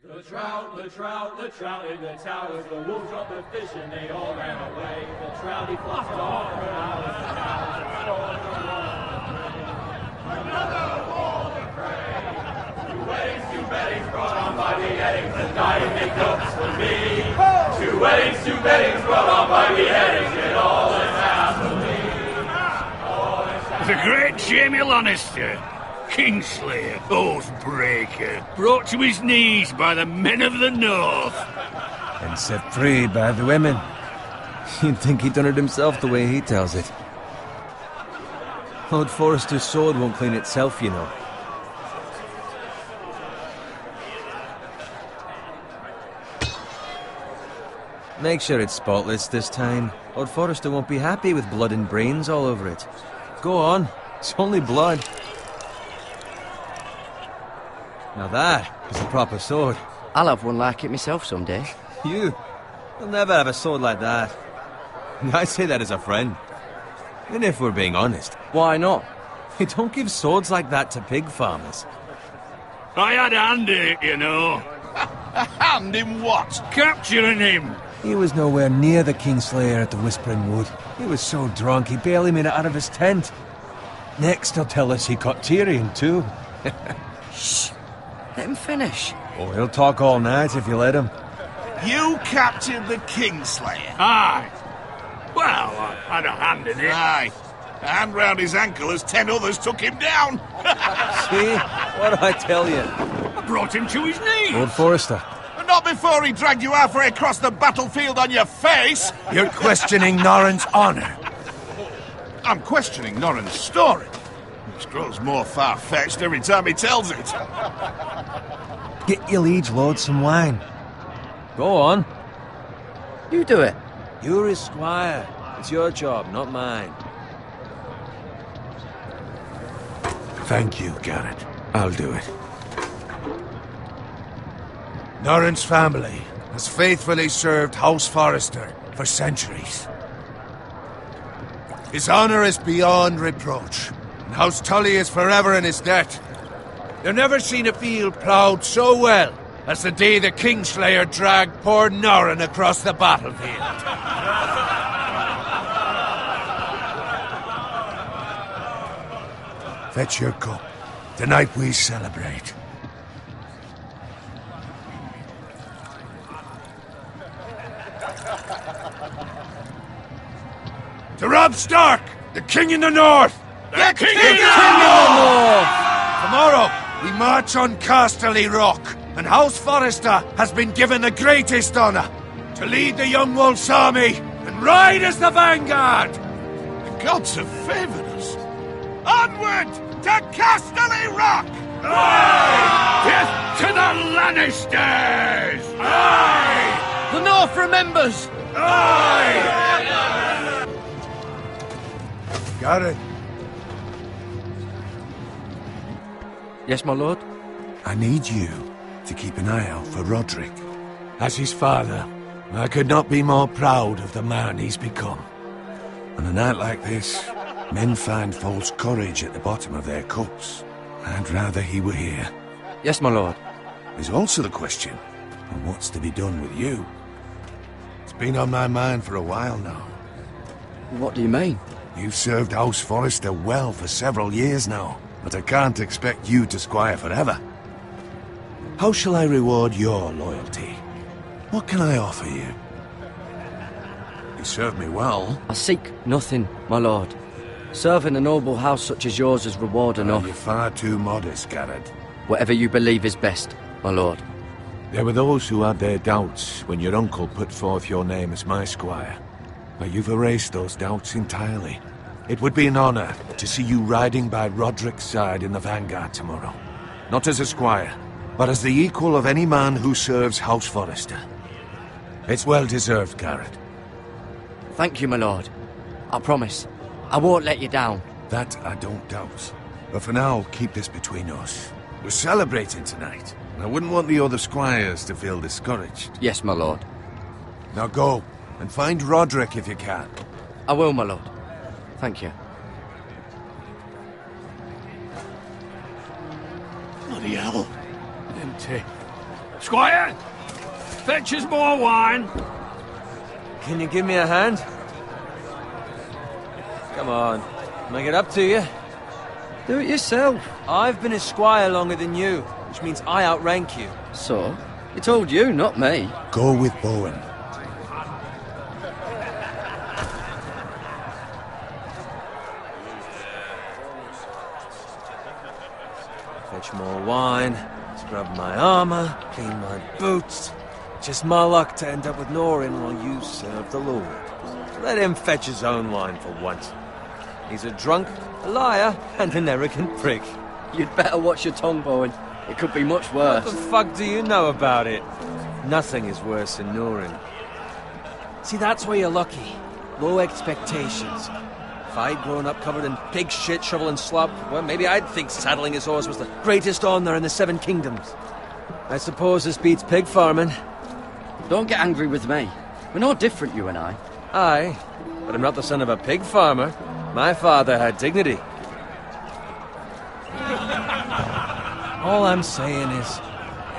The trout in the towers, the wolves dropped the fish and they all ran away. The trouty flopped off for hours and hours. Another wall to pray. Two weddings brought on by beheadings, and dying make cups for me. Two weddings brought on by beheadings, and all is happily. The great Jamie Lannister, Kingslayer, Oathbreaker, brought to his knees by the men of the North. And set free by the women. You'd think he'd done it himself the way he tells it. Lord Forrester's sword won't clean itself, you know. Make sure it's spotless this time. Lord Forrester won't be happy with blood and brains all over it. Go on, it's only blood. Now that is a proper sword. I'll have one like it myself someday. You'll never have a sword like that. I say that as a friend. And if we're being honest. Why not? You don't give swords like that to pig farmers. I had a hand in it, you know. A hand in what? Capturing him. He was nowhere near the Kingslayer at the Whispering Wood. He was so drunk he barely made it out of his tent. Next he'll tell us he caught Tyrion too. Shh. Let him finish. Oh, he'll talk all night if you let him. You captured the Kingslayer? Aye. Well, I had a hand in it. Aye. A hand round his ankle as 10 others took him down. See? What do I tell you? I brought him to his knees. Lord Forrester. But not before he dragged you halfway across the battlefield on your face. You're questioning Norrin's honor. I'm questioning Norrin's story. Which grows more far-fetched every time he tells it. Get your liege lord some wine. Go on. You do it. You're his squire. It's your job, not mine. Thank you, Garrett. I'll do it. Norrin's family has faithfully served House Forrester for centuries. His honor is beyond reproach, and House Tully is forever in his debt. They've never seen a field ploughed so well as the day the Kingslayer dragged poor Norrin across the battlefield. Fetch your cup. Tonight we celebrate. To Robb Stark, the King in the North! The King in the North! Tomorrow, we march on Casterly Rock, and House Forrester has been given the greatest honor to lead the Young Wolf's army and ride as the vanguard! The gods have favored us. Onward to Casterly Rock! Aye! Death to the Lannisters! Aye! The North remembers! Aye! Got it. Yes, my lord? I need you to keep an eye out for Roderick. As his father, I could not be more proud of the man he's become. On a night like this, men find false courage at the bottom of their cups. I'd rather he were here. Yes, my lord. There's also the question of what's to be done with you. It's been on my mind for a while now. What do you mean? You've served House Forrester well for several years now, but I can't expect you to squire forever. How shall I reward your loyalty? What can I offer you? You served me well. I seek nothing, my lord. Serving a noble house such as yours is reward enough. You're far too modest, Garrett. Whatever you believe is best, my lord. There were those who had their doubts when your uncle put forth your name as my squire. But you've erased those doubts entirely. It would be an honor to see you riding by Roderick's side in the vanguard tomorrow. Not as a squire, but as the equal of any man who serves House Forrester. It's well deserved, Garrett. Thank you, my lord. I promise. I won't let you down. That I don't doubt. But for now, keep this between us. We're celebrating tonight, and I wouldn't want the other squires to feel discouraged. Yes, my lord. Now go, and find Roderick if you can. I will, my lord. Thank you. Bloody hell. Empty. Squire, fetch us more wine. Can you give me a hand? Come on, make it up to you. Do it yourself. I've been a squire longer than you, which means I outrank you. So? He told you, not me. Go with Bowen. Fetch more wine, scrub my armor, clean my boots. Just my luck to end up with Norin while you serve the Lord. Let him fetch his own wine for once. He's a drunk, a liar, and an arrogant prick. You'd better watch your tongue, Bowen. It could be much What worse. the fuck do you know about it? Nothing is worse than Norin. See, that's where you're lucky. Low expectations. If I'd grown up covered in pig shit, shovel and slop, well, maybe I'd think saddling his horse was the greatest honour in the Seven Kingdoms. I suppose this beats pig farming. Don't get angry with me. We're no different, you and I. Aye, but I'm not the son of a pig farmer. My father had dignity. All I'm saying is,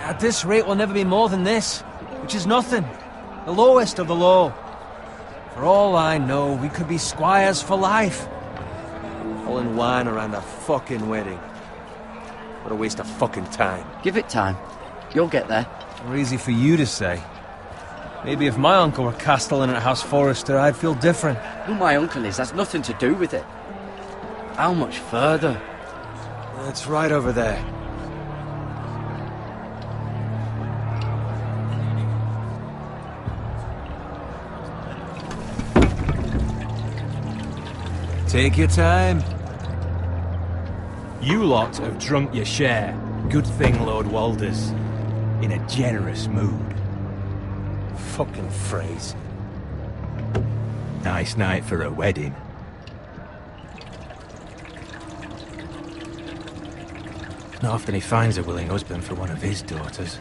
at this rate we'll never be more than this, which is nothing. The lowest of the low. For all I know, we could be squires for life. Pulling wine around a fucking wedding. What a waste of fucking time. Give it time. You'll get there. More easy for you to say. Maybe if my uncle were castellan at House Forrester, I'd feel different. Who my uncle is has nothing to do with it. How much further? It's right over there. Take your time. You lot have drunk your share. Good thing Lord Walder's in a generous mood. Fucking phrase. Nice night for a wedding. Not often he finds a willing husband for one of his daughters.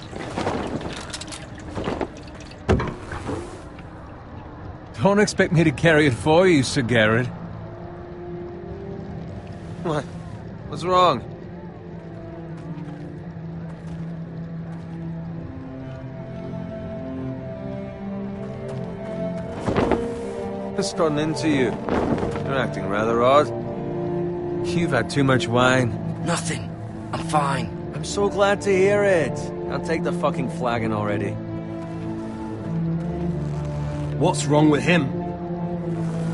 Don't expect me to carry it for you, Sir Garrett. What? What's wrong? Just gotten into you. You're acting rather odd. You've had too much wine. Nothing. I'm fine. I'm so glad to hear it. I'll take the fucking flagon already. What's wrong with him?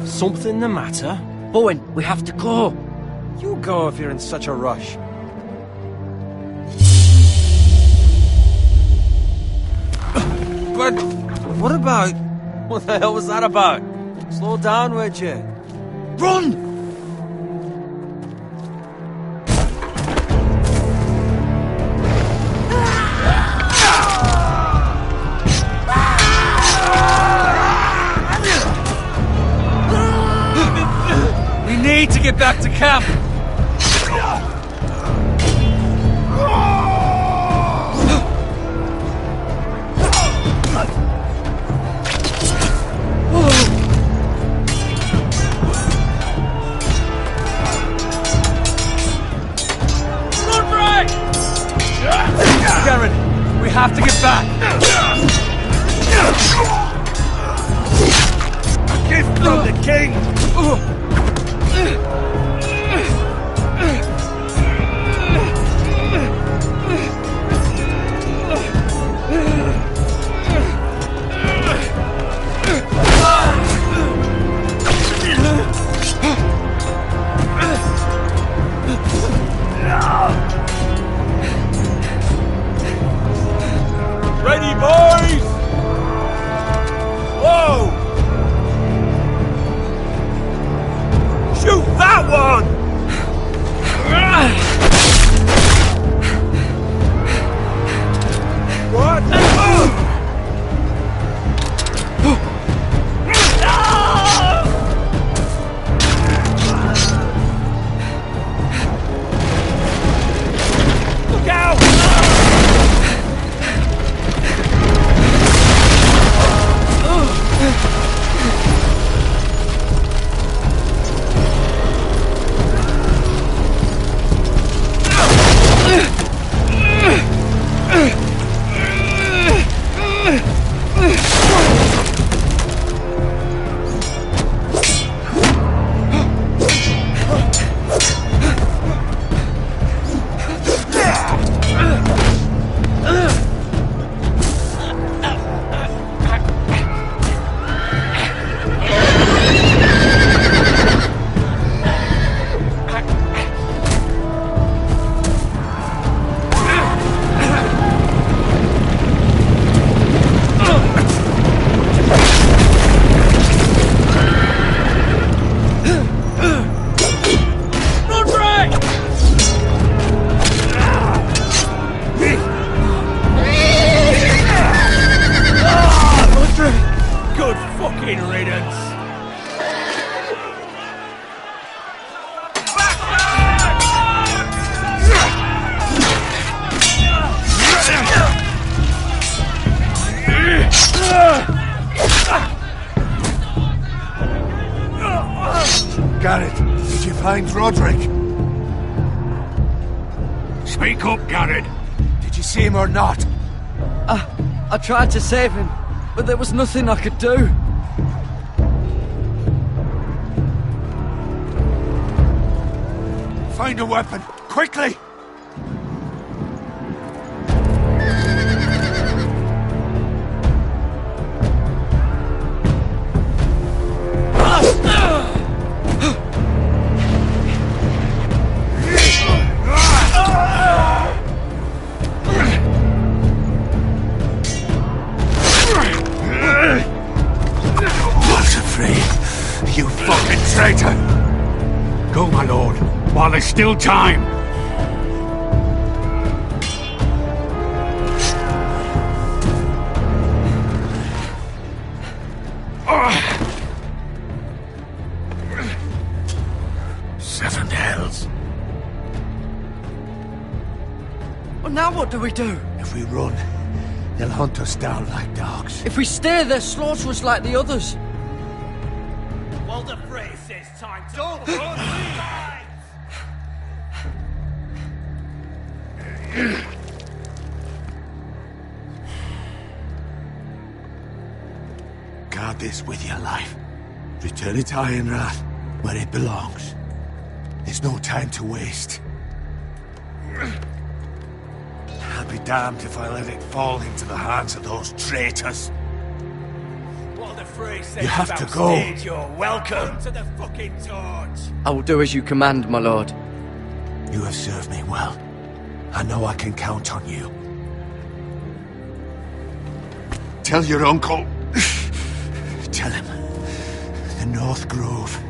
Something the matter? Bowen, we have to go. You go if you're in such a rush. But what about... What the hell was that about? Slow down, would you? Run! We need to get back to camp. Garrett, we have to get back. Gift from the king! Ready, boys? Whoa! Shoot that one! Garrett, did you find Roderick? Speak up, Garrett. Did you see him or not? I tried to save him, but there was nothing I could do. Find a weapon, quickly! You fucking traitor! Go, my lord, while there's still time. Seven hells. Well, now what do we do? If we run, they'll hunt us down like dogs. If we stay, they'll slaughter us like the others. Well, the phrase says time to don't run. Guard this with your life. Return it to Ironrath, where it belongs. There's no time to waste. I'll be damned if I let it fall into the hands of those traitors. What the phrase says You have to about go. stage, you're welcome to the fucking torch. I will do as you command, my lord. You have served me well. I know I can count on you. Tell your uncle. Tell him. The North Grove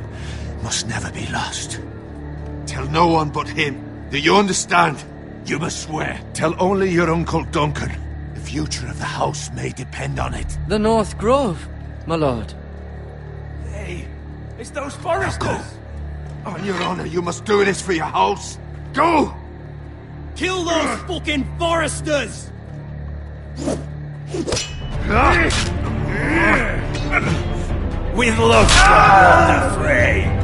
must never be lost. Tell no one but him. Do you understand? You must swear. Tell only your Uncle Duncan. The future of the house may depend on it. The North Grove, my lord. Hey, it's those foresters. Go. On your honor, you must do this for your house. Go! Kill those fucking foresters. With love from Walter Frey.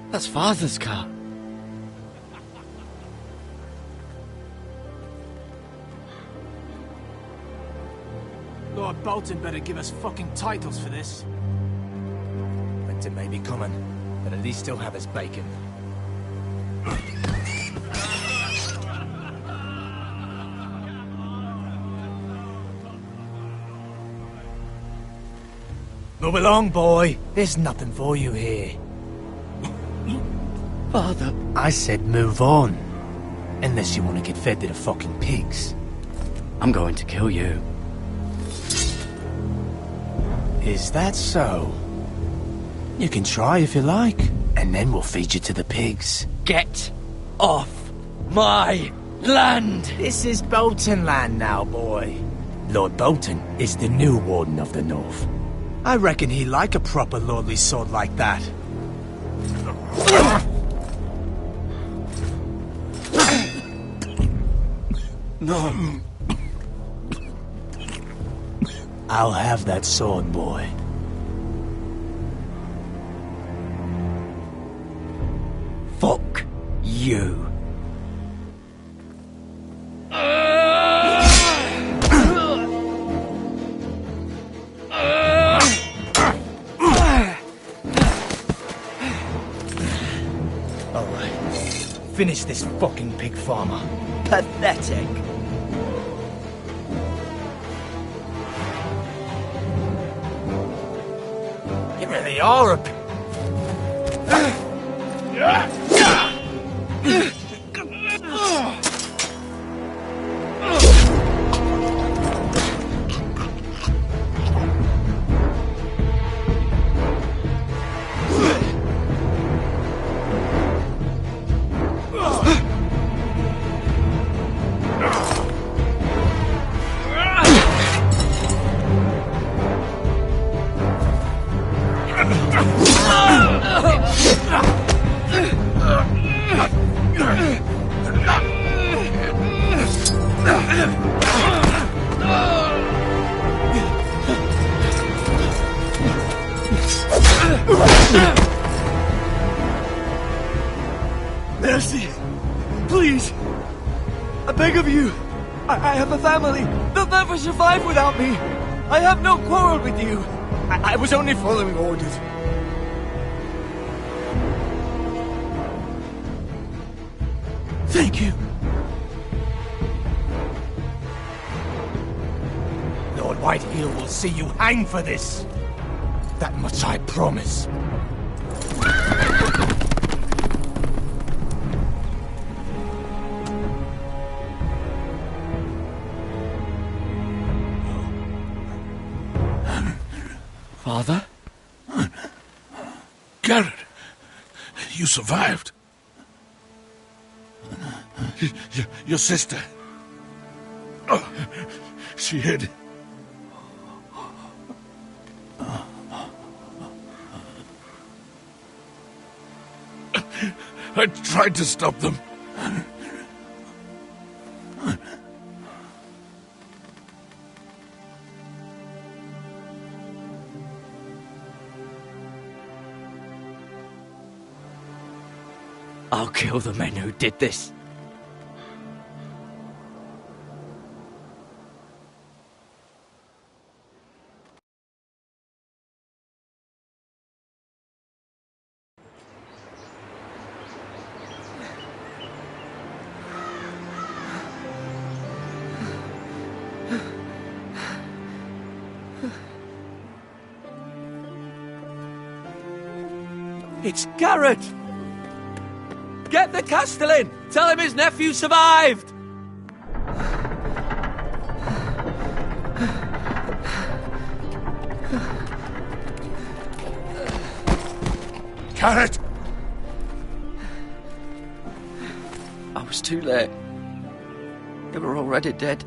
That's Father's car. Lord Bolton better give us fucking titles for this. Winter may be coming, but at least he'll have his bacon. Move along, boy. There's nothing for you here. Father. I said move on. Unless you want to get fed to the fucking pigs. I'm going to kill you. Is that so? You can try if you like, and then we'll feed you to the pigs. Get off my land! This is Bolton land now, boy. Lord Bolton is the new Warden of the North. I reckon he'd like a proper lordly sword like that. No. I'll have that sword, boy. Fuck you. Alright. Finish this fucking pig farmer. Pathetic. You really are a pig. Mercy! Please! I beg of you! I have a family! They'll never survive without me! I have no quarrel with you! I was only following orders. Thank you. Lord Whitehill will see you hang for this. That much I promise. Father? Garrett, you survived. Your sister. Oh, she hid. I tried to stop them. I'll kill the men who did this. It's Garrett! Get the Castellan! Tell him his nephew survived! Garrett! I was too late. They were already dead.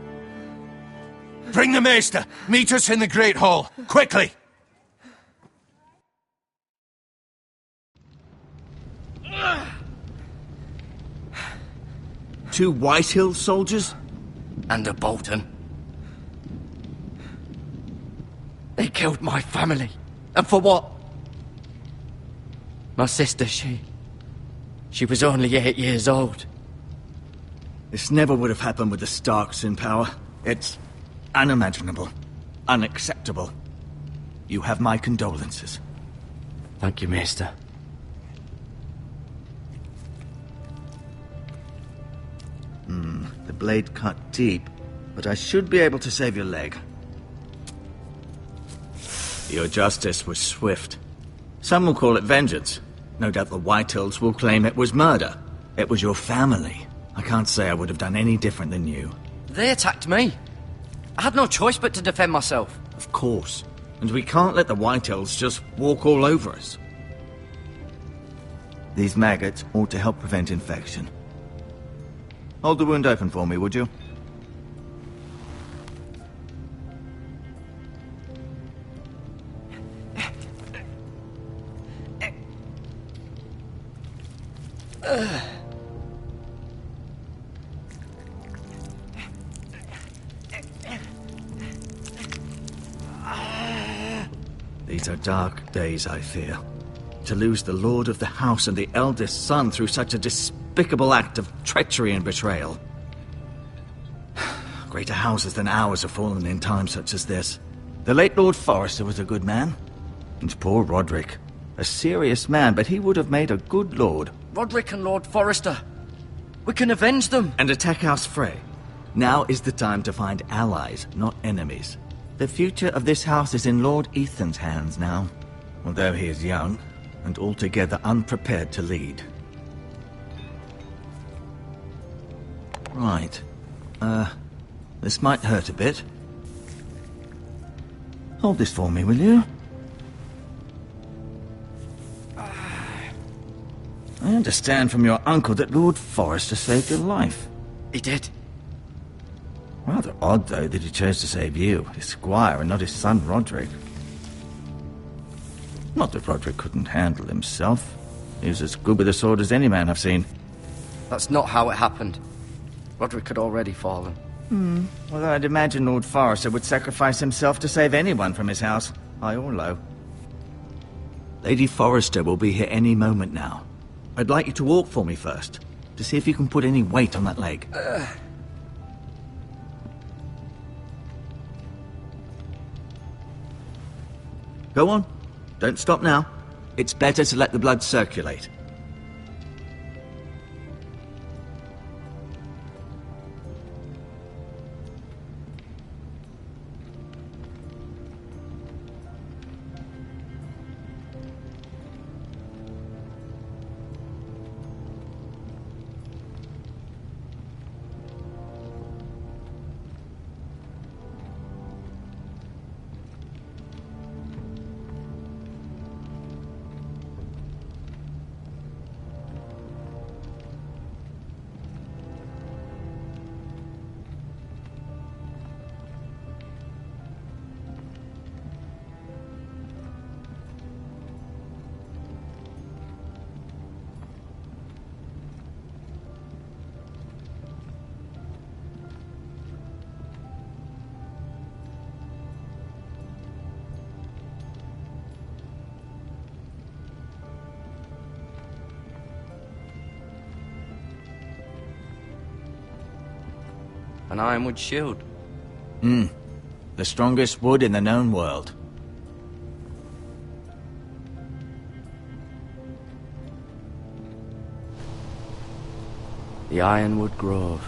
Bring the maester! Meet us in the Great Hall! Quickly! Two Whitehill soldiers? And a Bolton. They killed my family. And for what? My sister, she She was only 8 years old. This never would have happened with the Starks in power. It's unimaginable. Unacceptable. You have my condolences. Thank you, Maester. The blade cut deep, but I should be able to save your leg. Your justice was swift. Some will call it vengeance. No doubt the Whitehills will claim it was murder. It was your family. I can't say I would have done any different than you. They attacked me. I had no choice but to defend myself. Of course. And we can't let the Whitehills just walk all over us. These maggots ought to help prevent infection. Hold the wound open for me, would you? These are dark days, I fear. To lose the lord of the house and the eldest son through such a despicable act of treachery and betrayal. Greater houses than ours have fallen in times such as this. The late Lord Forrester was a good man. And poor Roderick. A serious man, but he would have made a good lord. Roderick and Lord Forrester. We can avenge them. And attack House Frey. Now is the time to find allies, not enemies. The future of this house is in Lord Ethan's hands now. Although he is young, and altogether unprepared to lead. Right. This might hurt a bit. Hold this for me, will you? I understand from your uncle that Lord Forrester saved your life. He did. Rather odd, though, that he chose to save you, his squire, and not his son Roderick. Not that Roderick couldn't handle himself. He was as good with a sword as any man I've seen. That's not how it happened. Roderick had already fallen. Well, I'd imagine Lord Forrester would sacrifice himself to save anyone from his house, high or low. Lady Forrester will be here any moment now. I'd like you to walk for me first, to see if you can put any weight on that leg. Go on. Don't stop now. It's better to let the blood circulate. An ironwood shield. The strongest wood in the known world. The Ironwood Grove.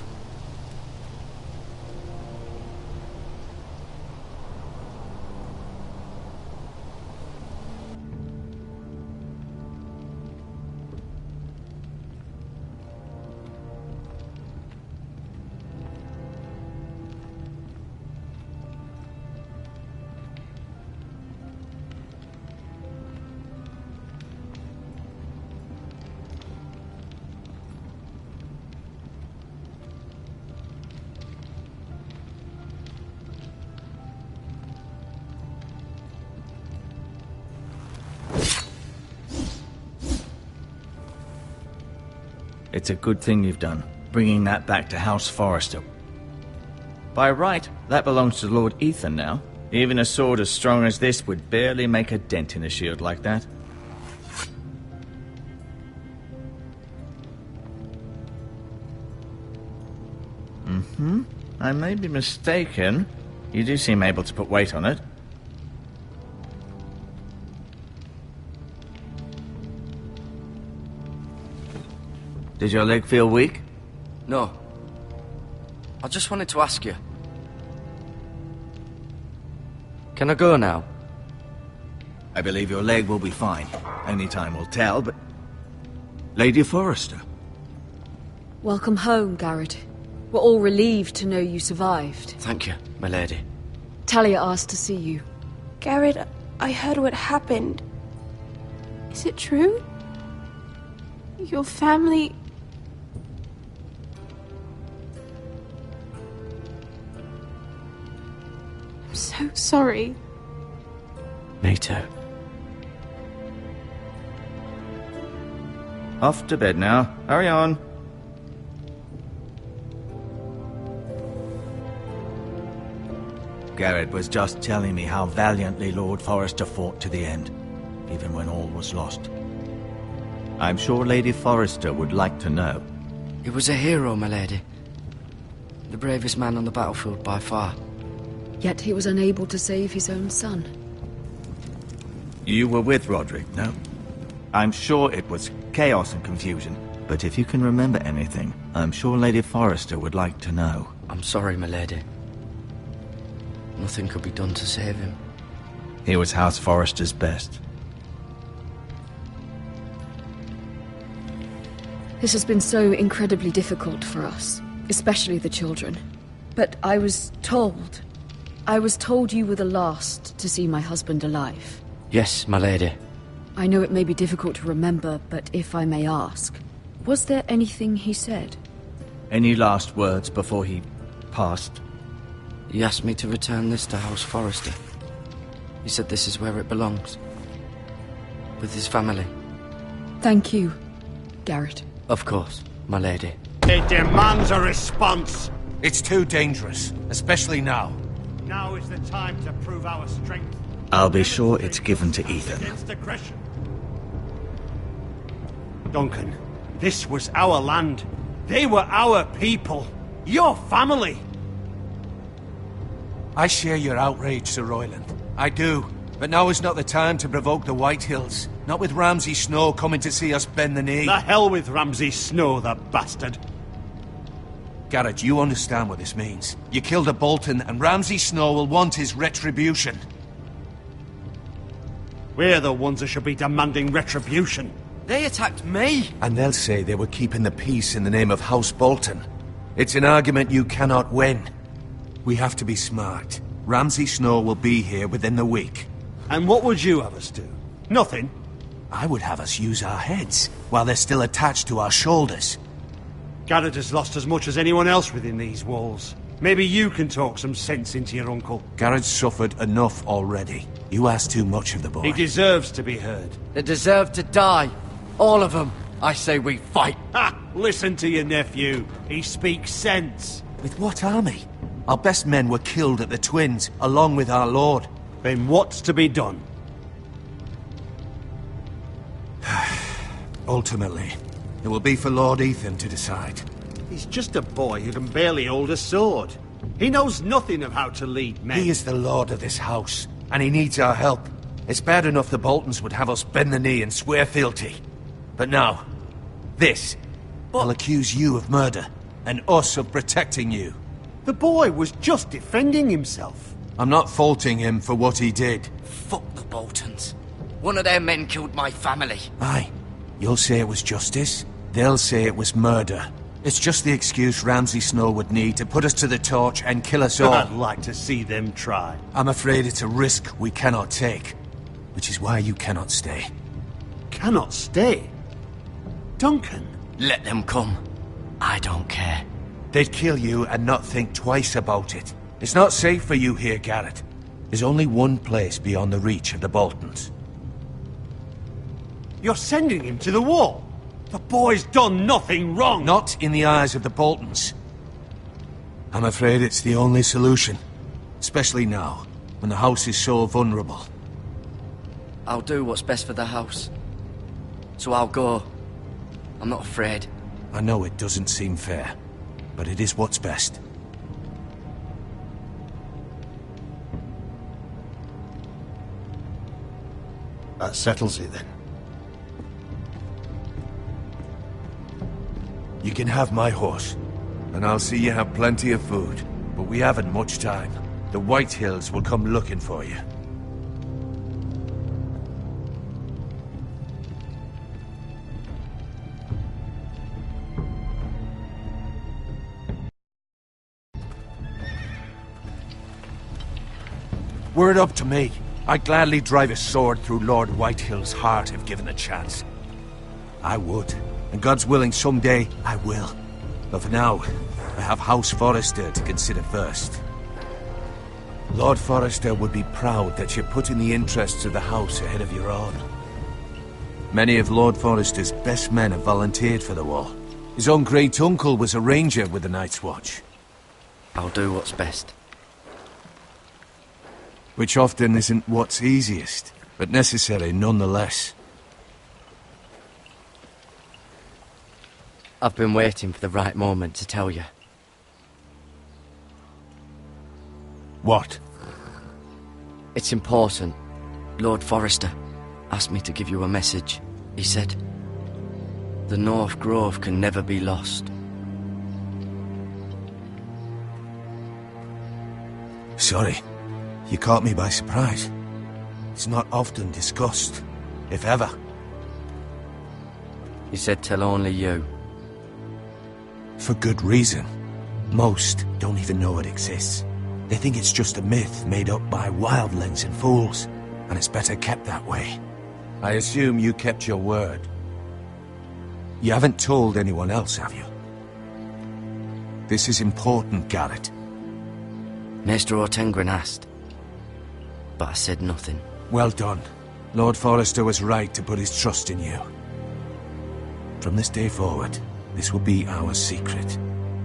It's a good thing you've done, bringing that back to House Forrester. By right, that belongs to Lord Ethan now. Even a sword as strong as this would barely make a dent in a shield like that. I may be mistaken. You do seem able to put weight on it. Did your leg feel weak? No. I just wanted to ask you. Can I go now? I believe your leg will be fine. Only time will tell, but... Lady Forrester. Welcome home, Garrett. We're all relieved to know you survived. Thank you, my lady. Talia asked to see you. Garrett, I heard what happened. Is it true? Your family... I'm so sorry. Me too. Off to bed now. Hurry on. Garrett was just telling me how valiantly Lord Forrester fought to the end, even when all was lost. I'm sure Lady Forrester would like to know. He was a hero, my lady. The bravest man on the battlefield by far. Yet he was unable to save his own son. You were with Roderick, no? I'm sure it was chaos and confusion, but if you can remember anything, I'm sure Lady Forrester would like to know. I'm sorry, my lady. Nothing could be done to save him. He was House Forrester's best. This has been so incredibly difficult for us, especially the children. But I was told you were the last to see my husband alive. Yes, my lady. I know it may be difficult to remember, but if I may ask, was there anything he said? Any last words before he passed? He asked me to return this to House Forrester. He said this is where it belongs. With his family. Thank you, Garrett. Of course, my lady. It demands a response. It's too dangerous, especially now. Now is the time to prove our strength. I'll be sure it's given to Ethan. Against aggression. Duncan, this was our land. They were our people. Your family. I share your outrage, Sir Royland. I do. But now is not the time to provoke the Whitehills. Not with Ramsay Snow coming to see us bend the knee. The hell with Ramsay Snow, the bastard. Garrett, you understand what this means. You killed a Bolton, and Ramsay Snow will want his retribution. We're the ones that should be demanding retribution. They attacked me! And they'll say they were keeping the peace in the name of House Bolton. It's an argument you cannot win. We have to be smart. Ramsay Snow will be here within the week. And what would you have us do? Nothing. I would have us use our heads, while they're still attached to our shoulders. Garrett has lost as much as anyone else within these walls. Maybe you can talk some sense into your uncle. Garrett's suffered enough already. You ask too much of the boy. He deserves to be heard. They deserve to die. All of them. I say we fight. Ha! Listen to your nephew. He speaks sense. With what army? Our best men were killed at the Twins, along with our lord. Then what's to be done? Ultimately, it will be for Lord Ethan to decide. He's just a boy who can barely hold a sword. He knows nothing of how to lead men. He is the lord of this house, and he needs our help. It's bad enough the Boltons would have us bend the knee and swear fealty. But now, this. I'll accuse you of murder, and us of protecting you. The boy was just defending himself. I'm not faulting him for what he did. Fuck the Boltons. One of their men killed my family. Aye. You'll say it was justice. They'll say it was murder. It's just the excuse Ramsay Snow would need to put us to the torch and kill us all. I'd like to see them try. I'm afraid it's a risk we cannot take. Which is why you cannot stay. Cannot stay? Duncan. Let them come. I don't care. They'd kill you and not think twice about it. It's not safe for you here, Garrett. There's only one place beyond the reach of the Boltons. You're sending him to the wall. The boy's done nothing wrong. Not in the eyes of the Boltons. I'm afraid it's the only solution. Especially now, when the house is so vulnerable. I'll do what's best for the house. So I'll go. I'm not afraid. I know it doesn't seem fair, but it is what's best. That settles it then. You can have my horse, and I'll see you have plenty of food. But we haven't much time. The White Hills will come looking for you. Were it up to me, I'd gladly drive a sword through Lord Whitehill's heart if given the chance. I would, and God's willing someday I will. But for now, I have House Forrester to consider first. Lord Forrester would be proud that you're putting the interests of the house ahead of your own. Many of Lord Forrester's best men have volunteered for the war. His own great-uncle was a ranger with the Night's Watch. I'll do what's best. Which often isn't what's easiest, but necessary nonetheless. I've been waiting for the right moment to tell you. What? It's important. Lord Forrester asked me to give you a message. He said, the North Grove can never be lost. Sorry. You caught me by surprise. It's not often discussed, if ever. He said tell only you. For good reason. Most don't even know it exists. They think it's just a myth made up by wildlings and fools, and it's better kept that way. I assume you kept your word. You haven't told anyone else, have you? This is important, Garrett. Maester Ortengren asked, but I said nothing. Well done. Lord Forrester was right to put his trust in you. From this day forward, this will be our secret.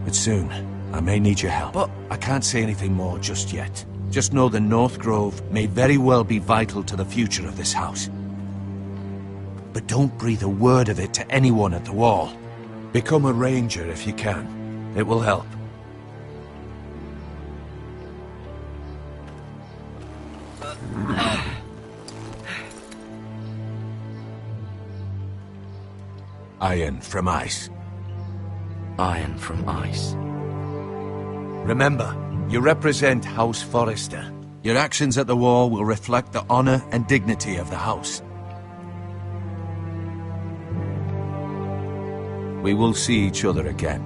But soon, I may need your help. But I can't say anything more just yet. Just know the North Grove may very well be vital to the future of this house. But don't breathe a word of it to anyone at the Wall. Become a ranger if you can. It will help. Iron from ice. Iron from ice. Remember, you represent House Forrester. Your actions at the war will reflect the honor and dignity of the house. We will see each other again.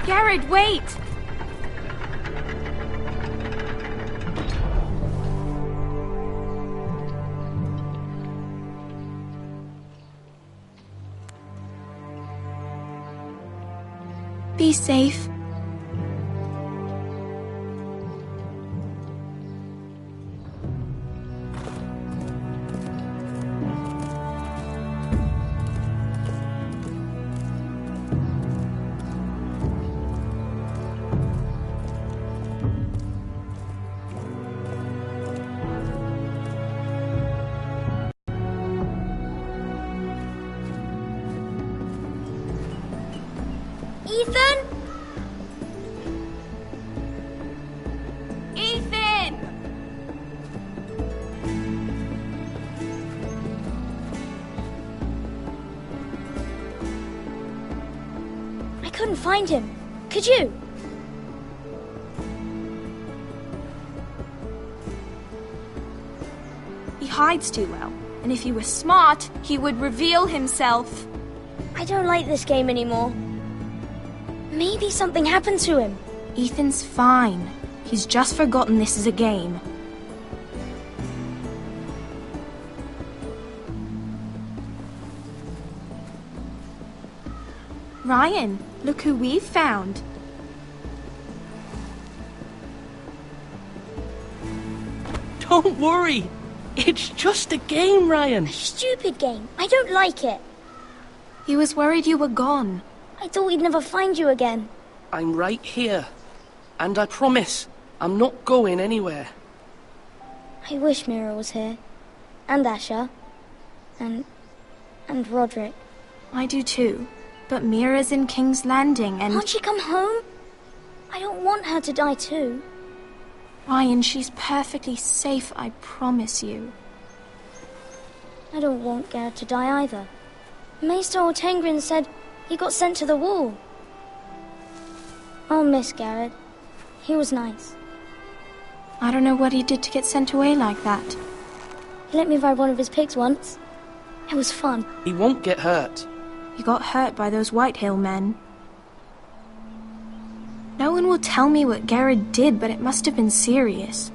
Garrett, wait! Be safe. Ethan? Ethan! I couldn't find him. Could you? He hides too well, and if he was smart, he would reveal himself. I don't like this game anymore. Maybe something happened to him. Ethan's fine. He's just forgotten this is a game. Ryan, look who we've found. Don't worry. It's just a game, Ryan. A stupid game. I don't like it. He was worried you were gone. I thought we'd never find you again. I'm right here. And I promise, I'm not going anywhere. I wish Mira was here. and Asher, and Roderick. I do too. But Mira's in King's Landing and... Can't she come home? I don't want her to die too. Ryan, she's perfectly safe, I promise you. I don't want Garrett to die either. Maester Ortengrin said he got sent to the wall. I'll miss Garrett. He was nice. I don't know what he did to get sent away like that. He let me ride one of his pigs once. It was fun. He won't get hurt. He got hurt by those Whitehill men. No one will tell me what Garrett did, but it must have been serious.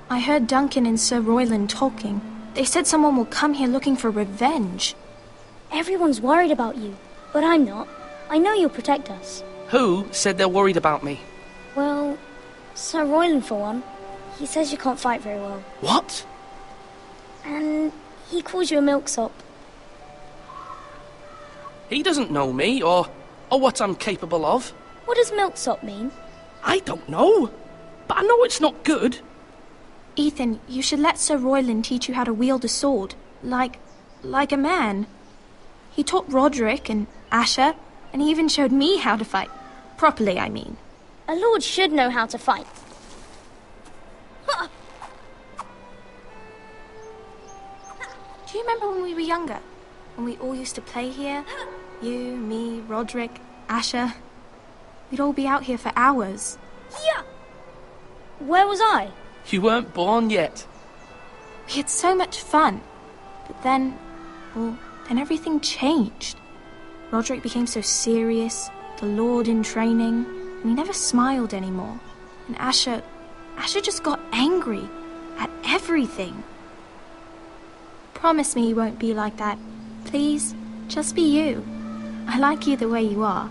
I heard Duncan and Sir Royland talking. They said someone will come here looking for revenge. Everyone's worried about you, but I'm not. I know you'll protect us. Who said they're worried about me? Well, Sir Royland for one. He says you can't fight very well. What? And he calls you a milksop. He doesn't know me, or what I'm capable of. What does milksop mean? I don't know, but I know it's not good. Ethan, you should let Sir Royland teach you how to wield a sword, like a man. He taught Roderick and Asher, and he even showed me how to fight. Properly, I mean. A lord should know how to fight. Do you remember when we were younger? When we all used to play here? You, me, Roderick, Asher. We'd all be out here for hours. Yeah! Where was I? You weren't born yet. We had so much fun. But then everything changed. Roderick became so serious, the Lord in training, and he never smiled anymore. And Asher just got angry at everything. Promise me you won't be like that. Please, just be you. I like you the way you are.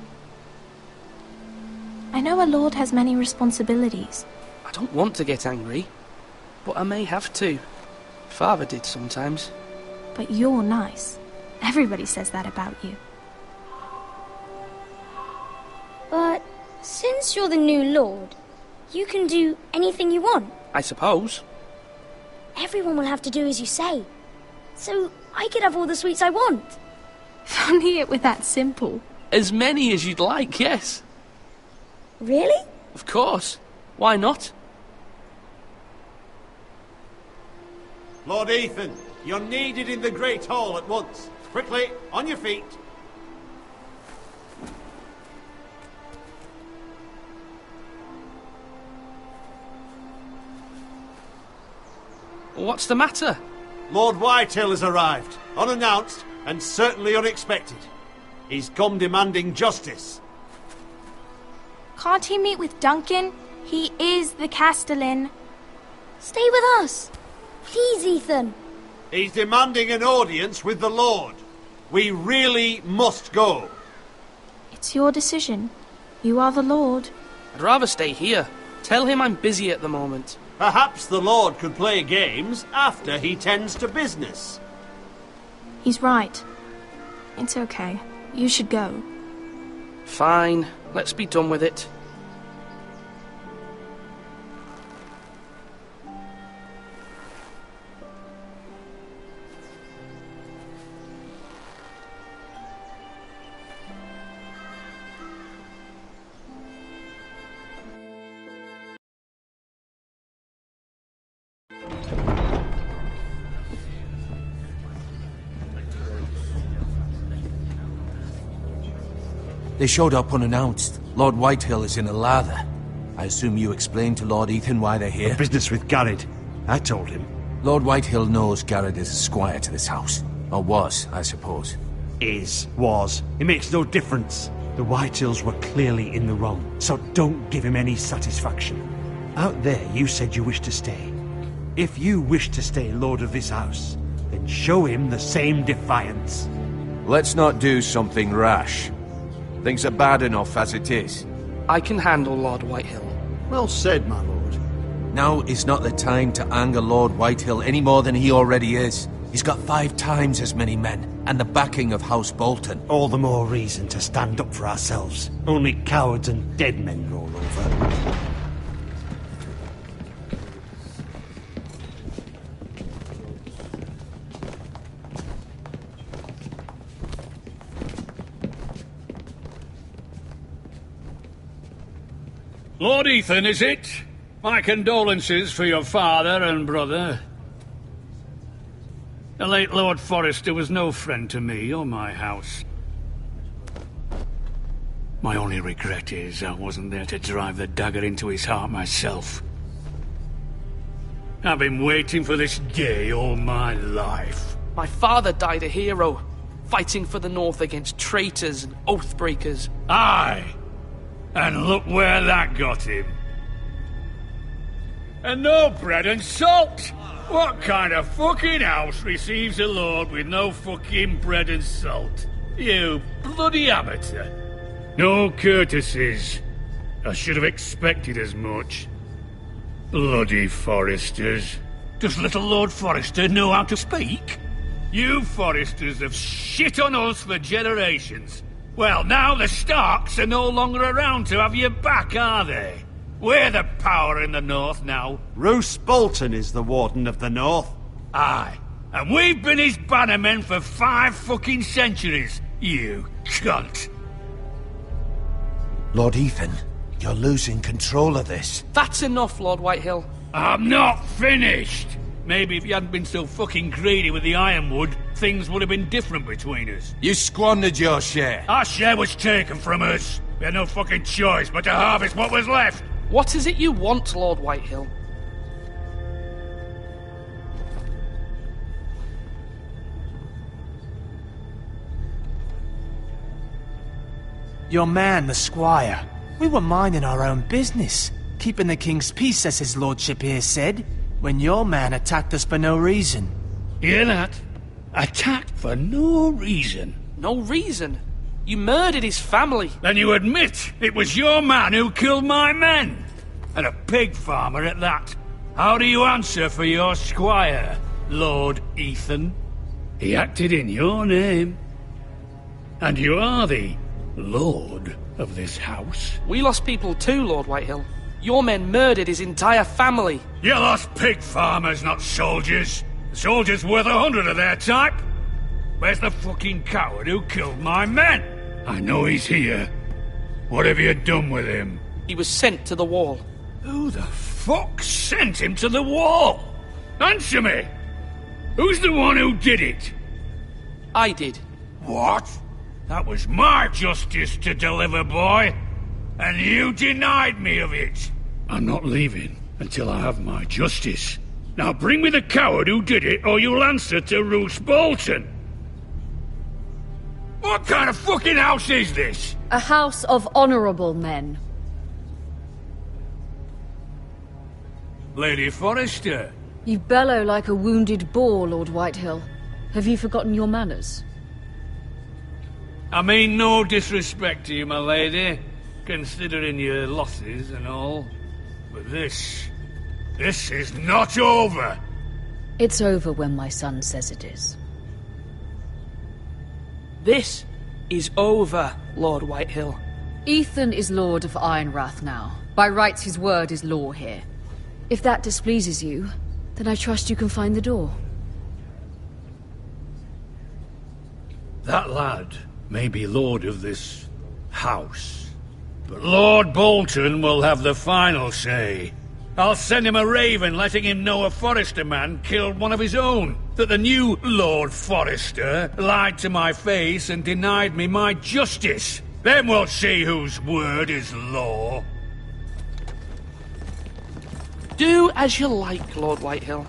I know a lord has many responsibilities. I don't want to get angry, but I may have to. Father did sometimes. But you're nice. Everybody says that about you. But since you're the new lord, you can do anything you want. I suppose. Everyone will have to do as you say. So I could have all the sweets I want. If only it were that simple. As many as you'd like, yes. Really? Of course. Why not? Lord Ethan, you're needed in the Great Hall at once. Quickly, on your feet. What's the matter? Lord Whitehill has arrived, unannounced and certainly unexpected. He's come demanding justice. Can't he meet with Duncan? He is the Castellan. Stay with us. Please, Ethan. He's demanding an audience with the Lord. We really must go. It's your decision. You are the Lord. I'd rather stay here. Tell him I'm busy at the moment. Perhaps the Lord could play games after he tends to business. He's right. It's okay. You should go. Fine. Let's be done with it. They showed up unannounced. Lord Whitehill is in a lather. I assume you explained to Lord Ethan why they're here? Business with Garrett. I told him. Lord Whitehill knows Garrett is a squire to this house. Or was, I suppose. Was. It makes no difference. The Whitehills were clearly in the wrong, so don't give him any satisfaction. Out there, you said you wished to stay. If you wish to stay lord of this house, then show him the same defiance. Let's not do something rash. Things are bad enough as it is. I can handle Lord Whitehill. Well said, my lord. Now is not the time to anger Lord Whitehill any more than he already is. He's got 5 times as many men, and the backing of House Bolton. All the more reason to stand up for ourselves. Only cowards and dead men roll over. Lord Ethan, is it? My condolences for your father and brother. The late Lord Forrester was no friend to me or my house. My only regret is I wasn't there to drive the dagger into his heart myself. I've been waiting for this day all my life. My father died a hero, fighting for the North against traitors and oath-breakers. Aye! And look where that got him. And no bread and salt! What kind of fucking house receives a lord with no fucking bread and salt? You bloody amateur. No courtesies. I should have expected as much. Bloody Forresters. Does little Lord Forrester know how to speak? You Forresters have shit on us for generations. Well, now the Starks are no longer around to have your back, are they? We're the power in the North now. Roose Bolton is the Warden of the North. Aye. And we've been his bannermen for 5 fucking centuries, you cunt. Lord Ethan, you're losing control of this. That's enough, Lord Whitehill. I'm not finished. Maybe if you hadn't been so fucking greedy with the ironwood, things would have been different between us. You squandered your share. Our share was taken from us. We had no fucking choice but to harvest what was left. What is it you want, Lord Whitehill? Your man, the squire. We were minding our own business, keeping the king's peace, as his lordship here said, when your man attacked us for no reason. Hear that? Attacked for no reason. No reason? You murdered his family. Then you admit it was your man who killed my men. And a pig farmer at that. How do you answer for your squire, Lord Ethan? He acted in your name. And you are the lord of this house. We lost people too, Lord Whitehill. Your men murdered his entire family. You lost pig farmers, not soldiers. The soldiers worth 100 of their type. Where's the fucking coward who killed my men? I know he's here. What have you done with him? He was sent to the wall. Who the fuck sent him to the wall? Answer me! Who's the one who did it? I did. What? That was my justice to deliver, boy. And you denied me of it. I'm not leaving until I have my justice. Now bring me the coward who did it, or you'll answer to Roose Bolton. What kind of fucking house is this? A house of honorable men. Lady Forrester. You bellow like a wounded boar, Lord Whitehill. Have you forgotten your manners? I mean no disrespect to you, my lady, considering your losses and all. But this is not over. It's over when my son says it is. This is over, Lord Whitehill. Ethan is Lord of Ironrath now. By rights, his word is law here. If that displeases you, then I trust you can find the door. That lad may be lord of this house, but Lord Bolton will have the final say. I'll send him a raven letting him know a Forrester man killed one of his own, that the new Lord Forrester lied to my face and denied me my justice. Then we'll see whose word is law. Do as you like, Lord Whitehill.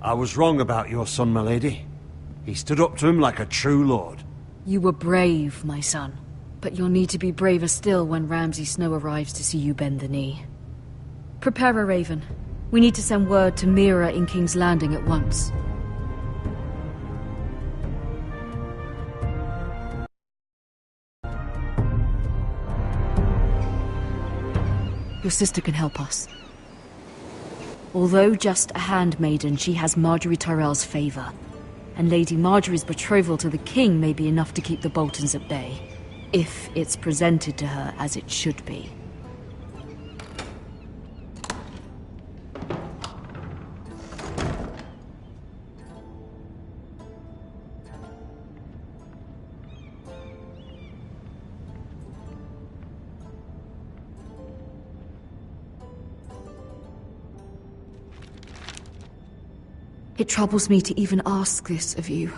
I was wrong about your son, my lady. He stood up to him like a true lord. You were brave, my son. But you'll need to be braver still when Ramsay Snow arrives to see you bend the knee. Prepare a raven. We need to send word to Mira in King's Landing at once. Your sister can help us. Although just a handmaiden, she has Marjorie Tyrell's favor. And Lady Marjorie's betrothal to the king may be enough to keep the Boltons at bay. If it's presented to her as it should be. It troubles me to even ask this of you,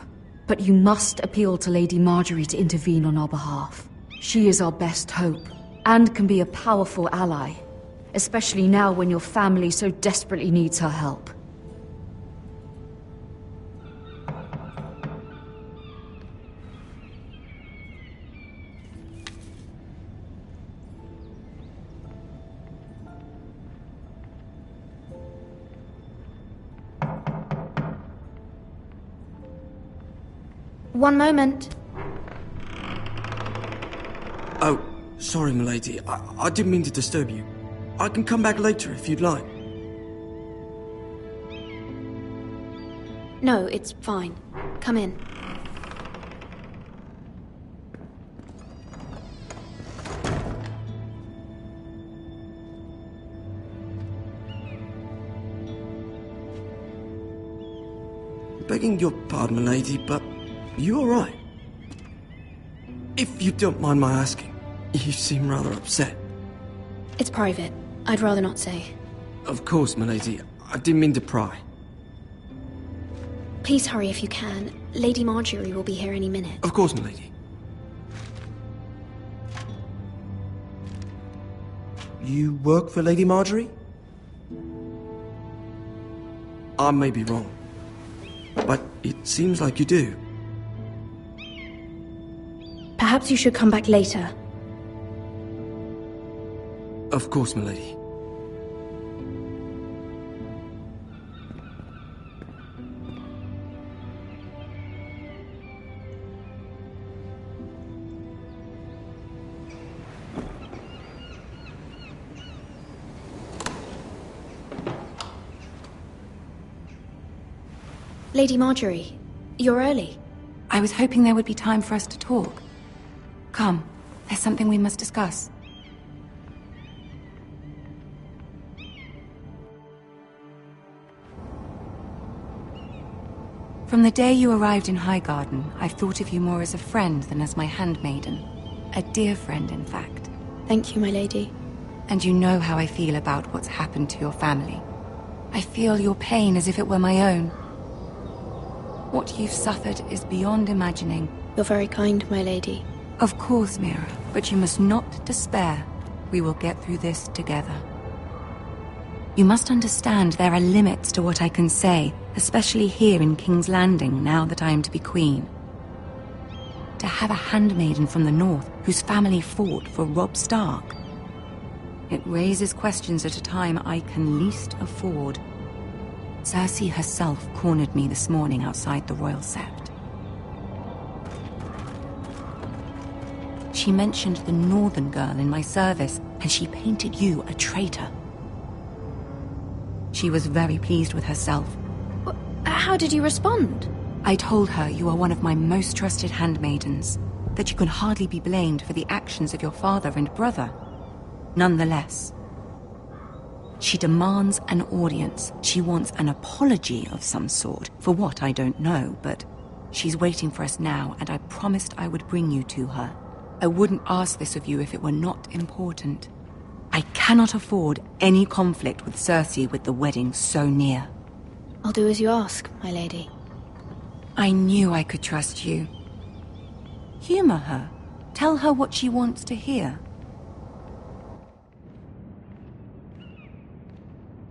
but you must appeal to Lady Marjorie to intervene on our behalf. She is our best hope, and can be a powerful ally, especially now when your family so desperately needs her help. One moment. Oh, sorry, milady. I didn't mean to disturb you. I can come back later if you'd like. No, it's fine. Come in. Begging your pardon, milady, but you all right? If you don't mind my asking, you seem rather upset. It's private. I'd rather not say. Of course, milady. I didn't mean to pry. Please hurry if you can. Lady Marjorie will be here any minute. Of course, milady. You work for Lady Marjorie? I may be wrong, but it seems like you do. Perhaps you should come back later. Of course, milady. Lady Marjorie, you're early. I was hoping there would be time for us to talk. Come, there's something we must discuss. From the day you arrived in Highgarden, I've thought of you more as a friend than as my handmaiden. A dear friend, in fact. Thank you, my lady. And you know how I feel about what's happened to your family. I feel your pain as if it were my own. What you've suffered is beyond imagining. You're very kind, my lady. Of course, Mira, but you must not despair. We will get through this together. You must understand there are limits to what I can say, especially here in King's Landing, now that I am to be queen. To have a handmaiden from the north whose family fought for Robb Stark. It raises questions at a time I can least afford. Cersei herself cornered me this morning outside the Royal Sept. She mentioned the northern girl in my service, and she painted you a traitor. She was very pleased with herself. How did you respond? I told her you are one of my most trusted handmaidens, that you can hardly be blamed for the actions of your father and brother. Nonetheless, she demands an audience. She wants an apology of some sort, for what I don't know, but she's waiting for us now, and I promised I would bring you to her. I wouldn't ask this of you if it were not important. I cannot afford any conflict with Cersei with the wedding so near. I'll do as you ask, my lady. I knew I could trust you. Humor her. Tell her what she wants to hear.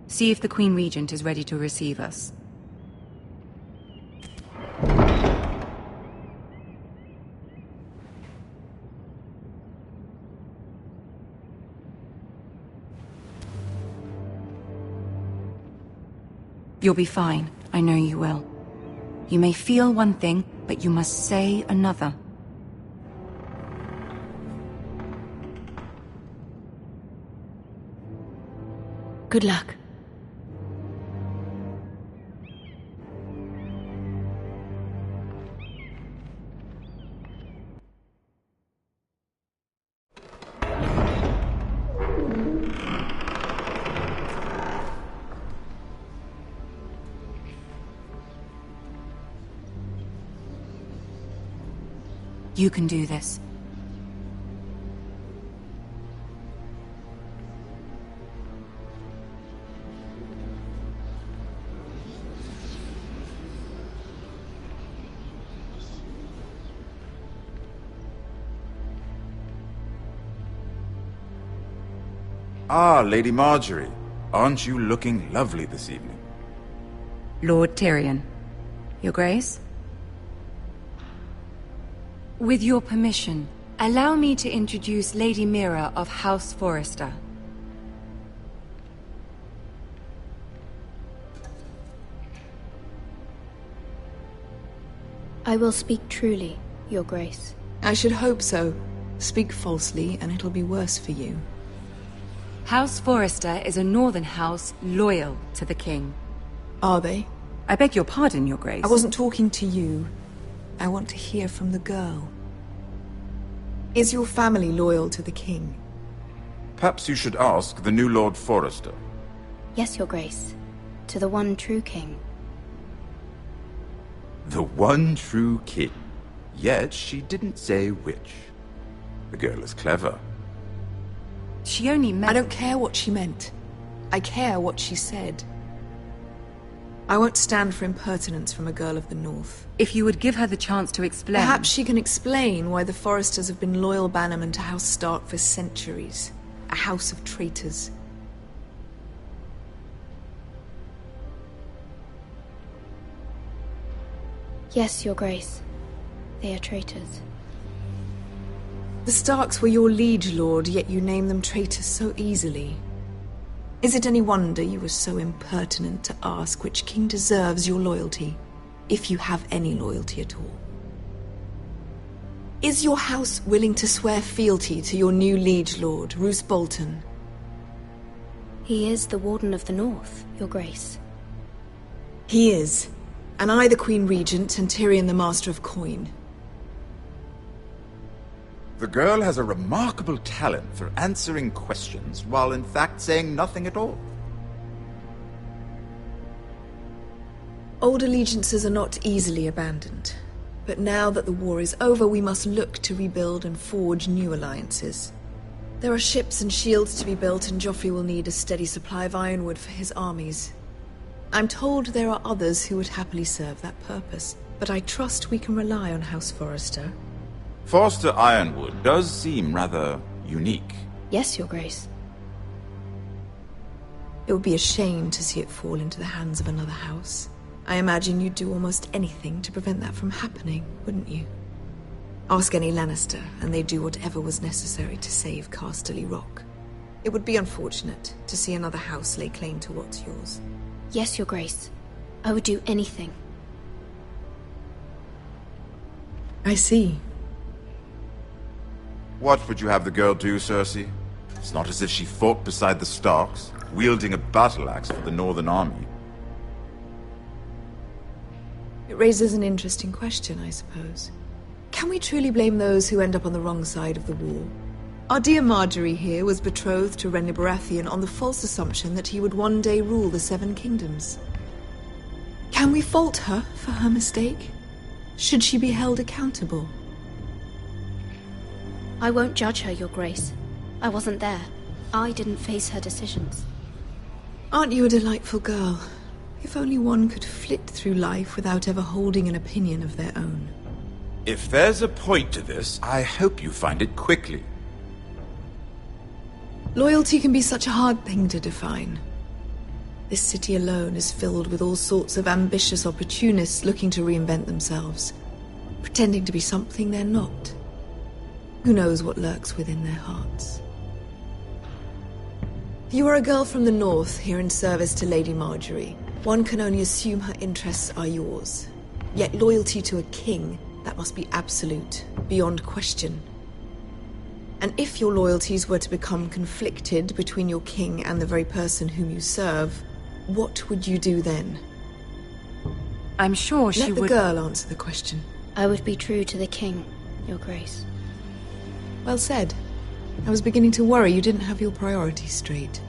See if the Queen Regent is ready to receive us. You'll be fine. I know you will. You may feel one thing, but you must say another. Good luck. You can do this. Ah, Lady Marjorie. Aren't you looking lovely this evening? Lord Tyrion. Your Grace? With your permission, allow me to introduce Lady Mira of House Forrester. I will speak truly, Your Grace. I should hope so. Speak falsely, and it'll be worse for you. House Forrester is a northern house loyal to the king. Are they? I beg your pardon, Your Grace. I wasn't talking to you. I want to hear from the girl. Is your family loyal to the king? Perhaps you should ask the new Lord Forrester. Yes, Your Grace. To the one true king. The one true king. Yet she didn't say which. The girl is clever. She only meant... I don't care what she meant. I care what she said. I won't stand for impertinence from a girl of the North. If you would give her the chance to explain... Perhaps she can explain why the Forresters have been loyal bannermen to House Stark for centuries. A house of traitors. Yes, Your Grace. They are traitors. The Starks were your liege lord, yet you name them traitors so easily. Is it any wonder you were so impertinent to ask which king deserves your loyalty, if you have any loyalty at all? Is your house willing to swear fealty to your new liege lord, Roose Bolton? He is the Warden of the North, Your Grace. He is. And I the Queen Regent, and Tyrion the Master of Coin. The girl has a remarkable talent for answering questions while in fact saying nothing at all. Old allegiances are not easily abandoned. But now that the war is over, we must look to rebuild and forge new alliances. There are ships and shields to be built, and Joffrey will need a steady supply of ironwood for his armies. I'm told there are others who would happily serve that purpose, but I trust we can rely on House Forrester. Forster Ironwood does seem rather unique. Yes, Your Grace. It would be a shame to see it fall into the hands of another house. I imagine you'd do almost anything to prevent that from happening, wouldn't you? Ask any Lannister, and they'd do whatever was necessary to save Casterly Rock. It would be unfortunate to see another house lay claim to what's yours. Yes, Your Grace. I would do anything. I see. What would you have the girl do, Cersei? It's not as if she fought beside the Starks, wielding a battle axe for the Northern Army. It raises an interesting question, I suppose. Can we truly blame those who end up on the wrong side of the war? Our dear Marjorie here was betrothed to Renly Baratheon on the false assumption that he would one day rule the Seven Kingdoms. Can we fault her for her mistake? Should she be held accountable? I won't judge her, Your Grace. I wasn't there. I didn't face her decisions. Aren't you a delightful girl? If only one could flit through life without ever holding an opinion of their own. If there's a point to this, I hope you find it quickly. Loyalty can be such a hard thing to define. This city alone is filled with all sorts of ambitious opportunists looking to reinvent themselves, pretending to be something they're not. Who knows what lurks within their hearts? You are a girl from the north, here in service to Lady Marjorie. One can only assume her interests are yours. Yet loyalty to a king, that must be absolute, beyond question. And if your loyalties were to become conflicted between your king and the very person whom you serve, what would you do then? I'm sure she would... Let the girl answer the question. I would be true to the king, Your Grace. Well said. I was beginning to worry you didn't have your priorities straight.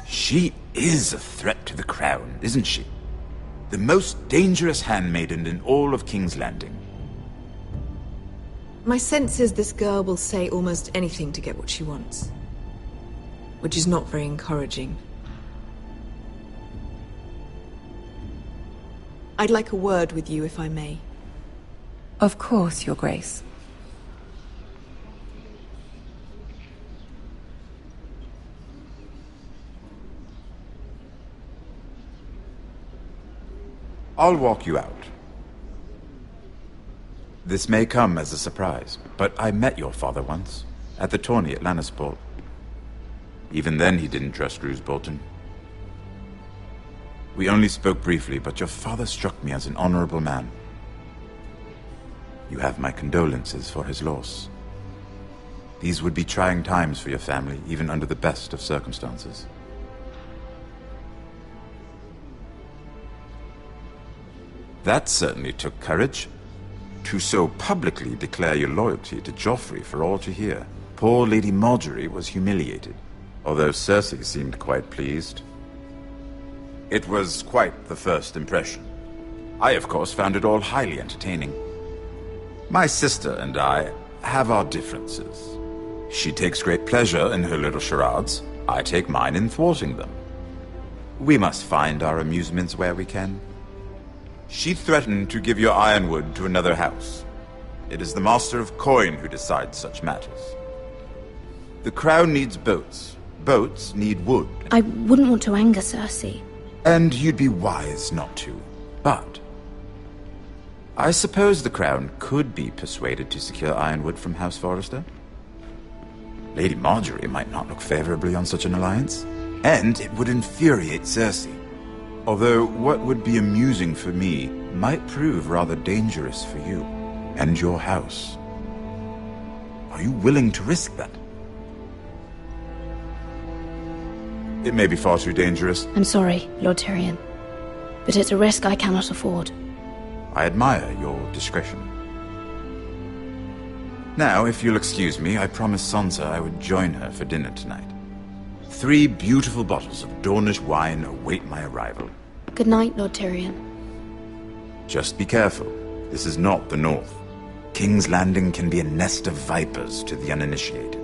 She is a threat to the crown, isn't she? The most dangerous handmaiden in all of King's Landing. My sense is this girl will say almost anything to get what she wants. Which is not very encouraging. I'd like a word with you, if I may. Of course, Your Grace. I'll walk you out. This may come as a surprise, but I met your father once, at the tourney at Lannisport. Even then he didn't trust Roose Bolton. We only spoke briefly, but your father struck me as an honorable man. You have my condolences for his loss. These would be trying times for your family, even under the best of circumstances. That certainly took courage. To so publicly declare your loyalty to Joffrey for all to hear. Poor Lady Margaery was humiliated, although Cersei seemed quite pleased. It was quite the first impression. I, of course, found it all highly entertaining. My sister and I have our differences. She takes great pleasure in her little charades. I take mine in thwarting them. We must find our amusements where we can. She threatened to give your ironwood to another house. It is the Master of Coin who decides such matters. The crown needs boats. Boats need wood. I wouldn't want to anger Cersei. And you'd be wise not to. But I suppose the crown could be persuaded to secure ironwood from House Forrester. Lady Margaery might not look favorably on such an alliance, and it would infuriate Cersei. Although what would be amusing for me might prove rather dangerous for you and your house. Are you willing to risk that? It may be far too dangerous. I'm sorry, Lord Tyrion, but it's a risk I cannot afford. I admire your discretion. Now, if you'll excuse me, I promised Sansa I would join her for dinner tonight. 3 beautiful bottles of Dornish wine await my arrival. Good night, Lord Tyrion. Just be careful. This is not the North. King's Landing can be a nest of vipers to the uninitiated.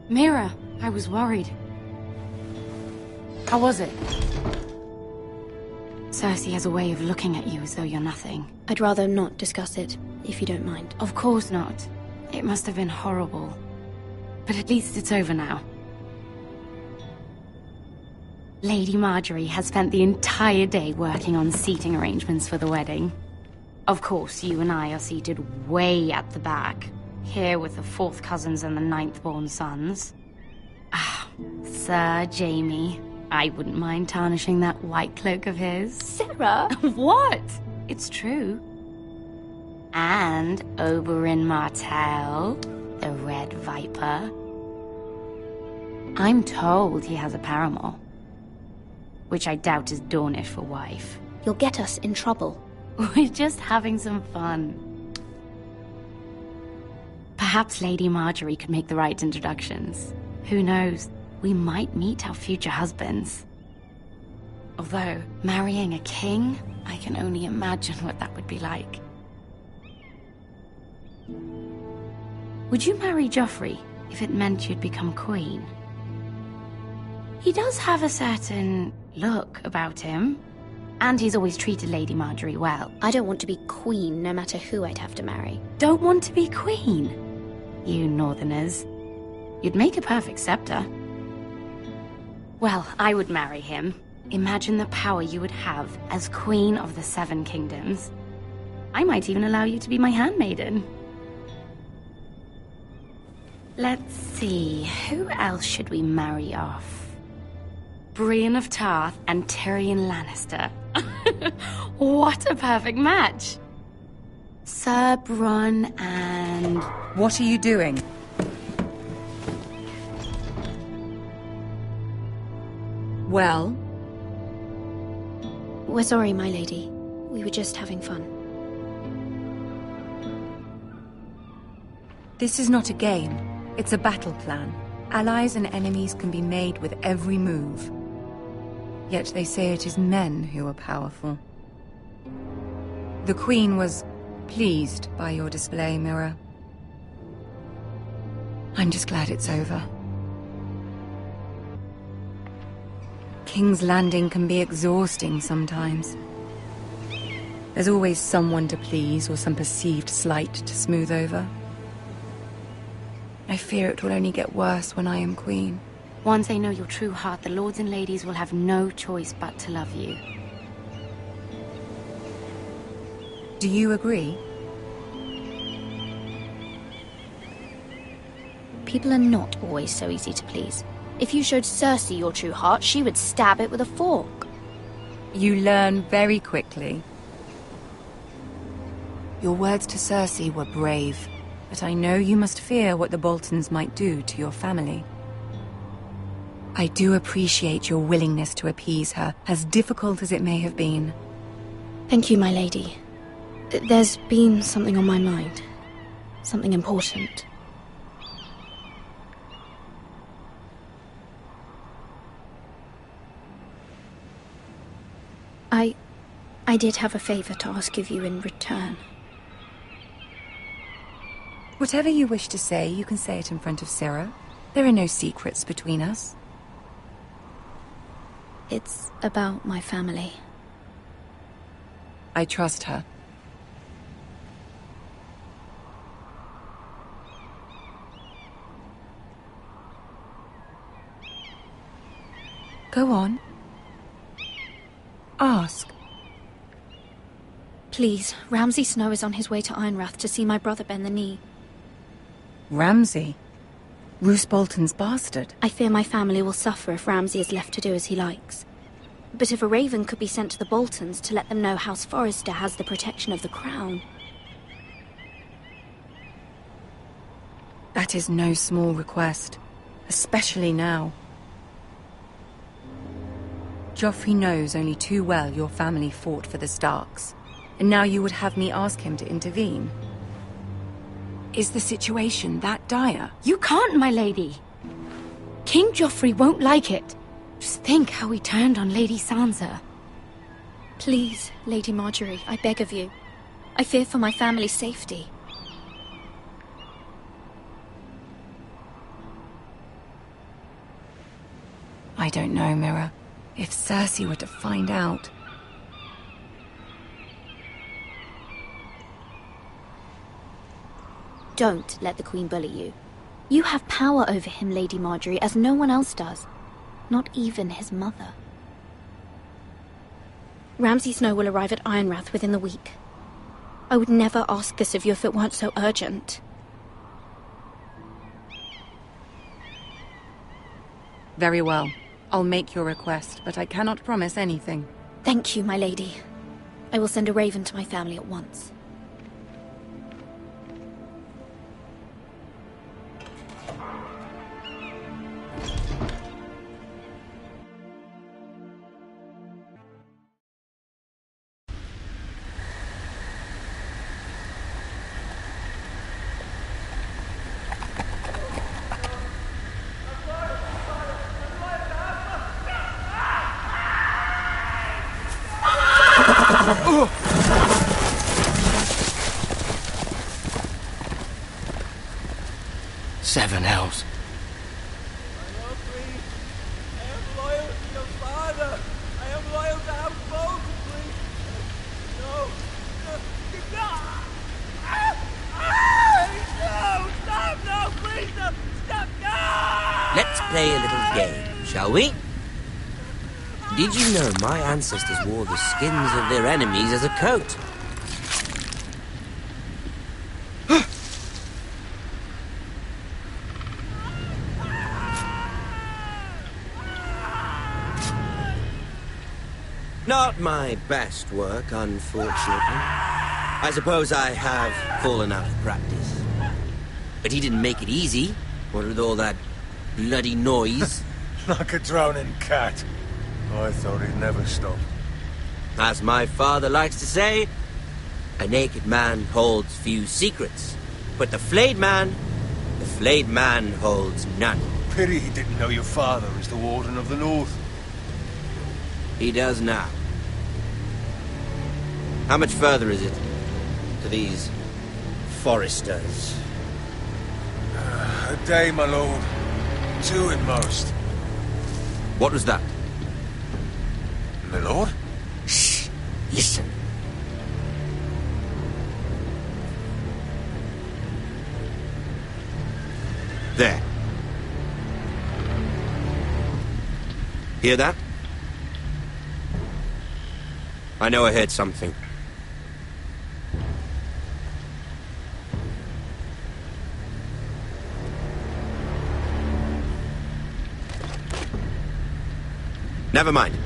Mira, I was worried. How was it? Cersei has a way of looking at you as though you're nothing. I'd rather not discuss it, if you don't mind. Of course not. It must have been horrible. But at least it's over now. Lady Margaery has spent the entire day working on seating arrangements for the wedding. Of course, you and I are seated way at the back. Here with the 4th cousins and the 9th-born sons. Ah, Sir Jaime. I wouldn't mind tarnishing that white cloak of his. Sarah! What? It's true. And Oberyn Martell, the Red Viper. I'm told he has a paramour. Which I doubt is Dornish for wife. You'll get us in trouble. We're just having some fun. Perhaps Lady Margaery could make the right introductions. Who knows? We might meet our future husbands. Although, marrying a king, I can only imagine what that would be like. Would you marry Joffrey if it meant you'd become queen? He does have a certain look about him, and he's always treated Lady Margaery well. I don't want to be queen, no matter who I'd have to marry. Don't want to be queen? You northerners. You'd make a perfect scepter. Well, I would marry him. Imagine the power you would have as Queen of the 7 Kingdoms. I might even allow you to be my handmaiden. Let's see, who else should we marry off? Brienne of Tarth and Tyrion Lannister. What a perfect match! Sir Bronn and... What are you doing? Well? We're sorry, my lady. We were just having fun. This is not a game. It's a battle plan. Allies and enemies can be made with every move. Yet they say it is men who are powerful. The Queen was pleased by your display, Mira. I'm just glad it's over. King's Landing can be exhausting sometimes. There's always someone to please or some perceived slight to smooth over. I fear it will only get worse when I am queen. Once they know your true heart, the lords and ladies will have no choice but to love you. Do you agree? People are not always so easy to please. If you showed Cersei your true heart, she would stab it with a fork. You learn very quickly. Your words to Cersei were brave, but I know you must fear what the Boltons might do to your family. I do appreciate your willingness to appease her, as difficult as it may have been. Thank you, my lady. There's been something on my mind. Something important. I did have a favor to ask of you in return. Whatever you wish to say, you can say it in front of Sarah. There are no secrets between us. It's about my family. I trust her. Go on. Ask. Please, Ramsay Snow is on his way to Ironrath to see my brother bend the knee. Ramsay? Roose Bolton's bastard? I fear my family will suffer if Ramsay is left to do as he likes. But if a raven could be sent to the Boltons to let them know House Forrester has the protection of the crown... That is no small request, especially now. Joffrey knows only too well your family fought for the Starks, and now you would have me ask him to intervene. Is the situation that dire? You can't, my lady! King Joffrey won't like it. Just think how he turned on Lady Sansa. Please, Lady Marjorie, I beg of you. I fear for my family's safety. I don't know, Mira. If Cersei were to find out... Don't let the Queen bully you. You have power over him, Lady Marjorie, as no one else does. Not even his mother. Ramsay Snow will arrive at Ironrath within the week. I would never ask this of you if it weren't so urgent. Very well. I'll make your request, but I cannot promise anything. Thank you, my lady. I will send a raven to my family at once. Seven hells. Let's play a little game, shall we? Did you know my ancestors wore the skins of their enemies as a coat? Not my best work, unfortunately. I suppose I have fallen out of practice. But he didn't make it easy, what with all that bloody noise. Like a drowning cat. I thought he'd never stop. As my father likes to say, a naked man holds few secrets. But the flayed man holds none. Pity he didn't know your father is the Warden of the North. He does now. How much further is it to these Forresters? A day, my lord. 2 at most. What was that? My lord? Shh! Listen. There. Hear that? I know I heard something. Never mind.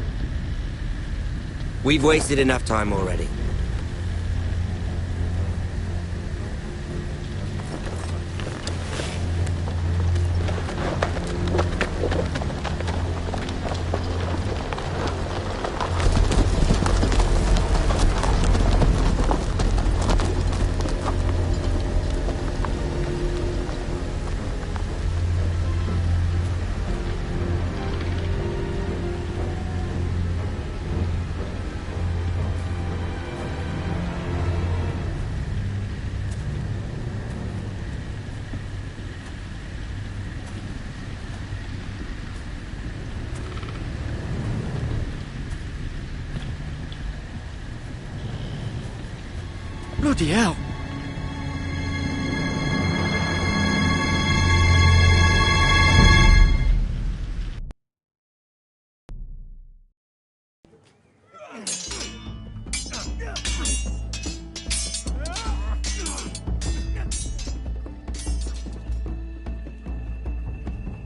We've wasted enough time already. Bloody hell.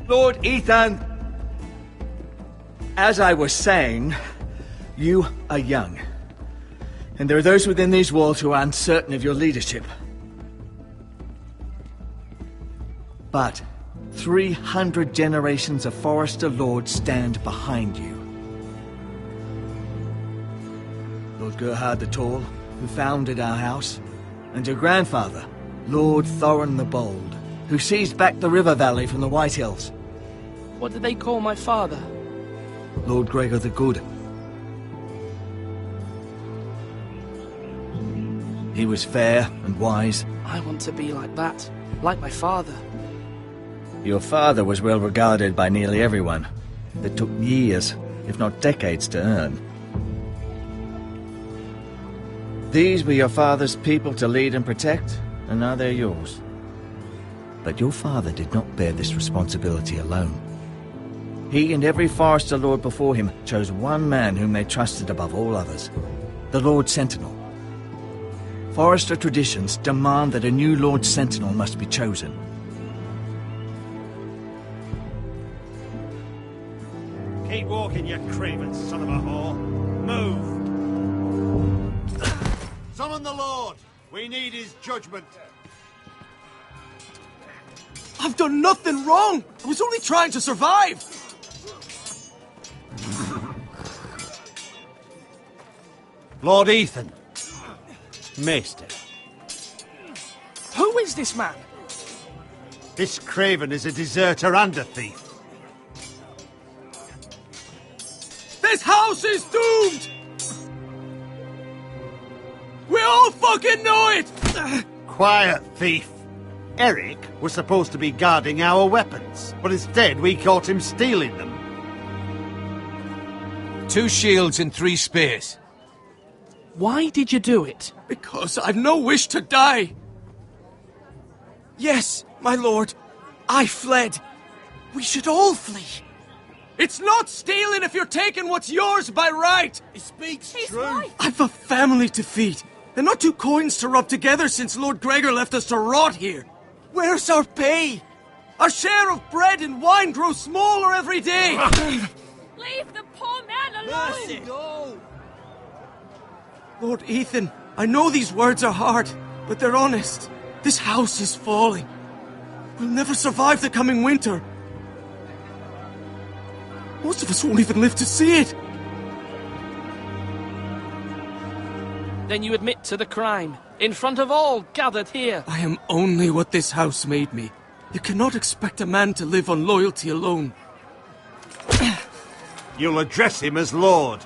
Lord Ethan! As I was saying, you are young. And there are those within these walls who are uncertain of your leadership. But 300 generations of Forester Lords stand behind you. Lord Gerhard the Tall, who founded our house, and your grandfather, Lord Thorin the Bold, who seized back the river valley from the White Hills. What did they call my father? Lord Gregor the Good. He was fair and wise. I want to be like that, like my father. Your father was well regarded by nearly everyone. That took years, if not decades, to earn. These were your father's people to lead and protect, and now they're yours. But your father did not bear this responsibility alone. He and every Forester Lord before him chose one man whom they trusted above all others, the Lord Sentinel. Forester traditions demand that a new Lord Sentinel must be chosen. Keep walking, you craven son of a whore. Move! Summon the Lord! We need his judgment. I've done nothing wrong! I was only trying to survive! Lord Ethan. Maester. Who is this man? This craven is a deserter and a thief. This house is doomed! We all fucking know it! Quiet, thief. Eric was supposed to be guarding our weapons, but instead we caught him stealing them. 2 shields and 3 spears. Why did you do it? Because I've no wish to die. Yes, my lord, I fled. We should all flee. It's not stealing if you're taking what's yours by right. He speaks true. Right. I've a family to feed, and not 2 coins to rub together since Lord Gregor left us to rot here. Where's our pay? Our share of bread and wine grows smaller every day. Leave the poor man alone! Mercy. No. Lord Ethan, I know these words are hard, but they're honest. This house is falling. We'll never survive the coming winter. Most of us won't even live to see it. Then you admit to the crime, in front of all gathered here. I am only what this house made me. You cannot expect a man to live on loyalty alone. You'll address him as Lord.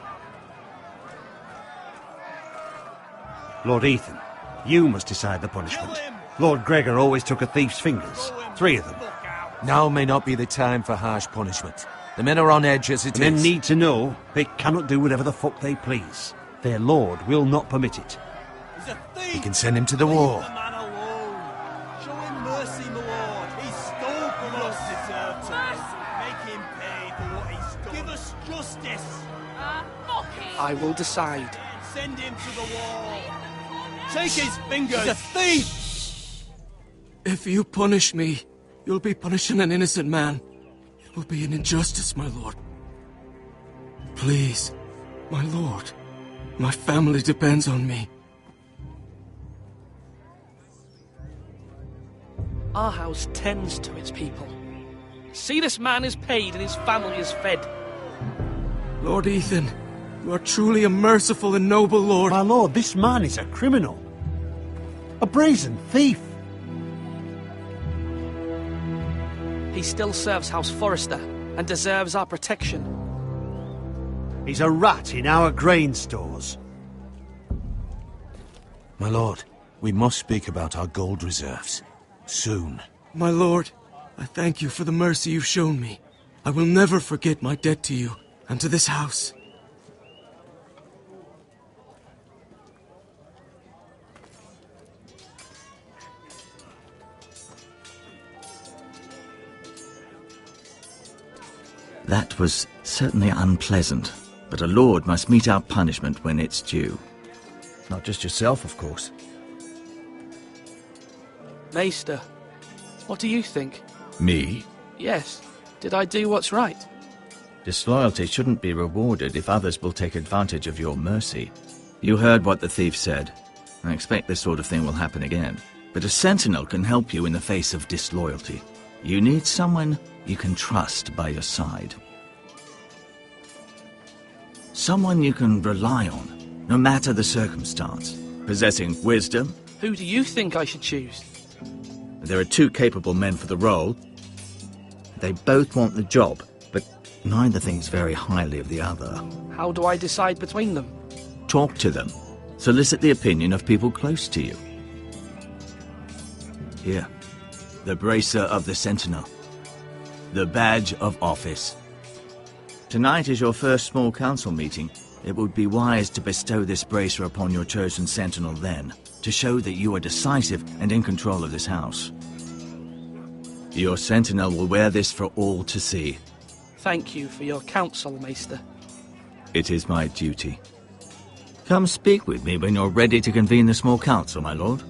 Lord Ethan, you must decide the punishment. Lord Gregor always took a thief's fingers. 3 of them. Now may not be the time for harsh punishment. The men are on edge as it is. Men need to know they cannot do whatever the fuck they please. Their lord will not permit it. He's a thief! We can send him to the war. Leave the man alone. Show him mercy, my lord. He stole from us. Deserve to. Make him pay for what he's done. Give us justice. I will decide. Send him to the wall. Take his fingers. He's a thief! If you punish me, you'll be punishing an innocent man. It will be an injustice, my lord. Please, my lord. My family depends on me. Our house tends to its people. See, this man is paid and his family is fed. Lord Ethan, you are truly a merciful and noble lord. My lord, this man is a criminal. A brazen thief. He still serves House Forrester and deserves our protection. He's a rat in our grain stores. My lord, we must speak about our gold reserves. Soon. My lord, I thank you for the mercy you've shown me. I will never forget my debt to you and to this house. That was certainly unpleasant, but a lord must mete out punishment when it's due. Not just yourself, of course. Maester, what do you think? Me? Yes. Did I do what's right? Disloyalty shouldn't be rewarded if others will take advantage of your mercy. You heard what the thief said. I expect this sort of thing will happen again. But a sentinel can help you in the face of disloyalty. You need someone you can trust by your side. Someone you can rely on, no matter the circumstance. Possessing wisdom. Who do you think I should choose? There are two capable men for the role. They both want the job, but neither thinks very highly of the other. How do I decide between them? Talk to them. Solicit the opinion of people close to you. Here, the bracer of the Sentinel. The badge of office. Tonight is your first small council meeting. It would be wise to bestow this bracer upon your chosen Sentinel then, to show that you are decisive and in control of this house. Your Sentinel will wear this for all to see. Thank you for your counsel, Maester. It is my duty. Come speak with me when you're ready to convene the small council, my lord.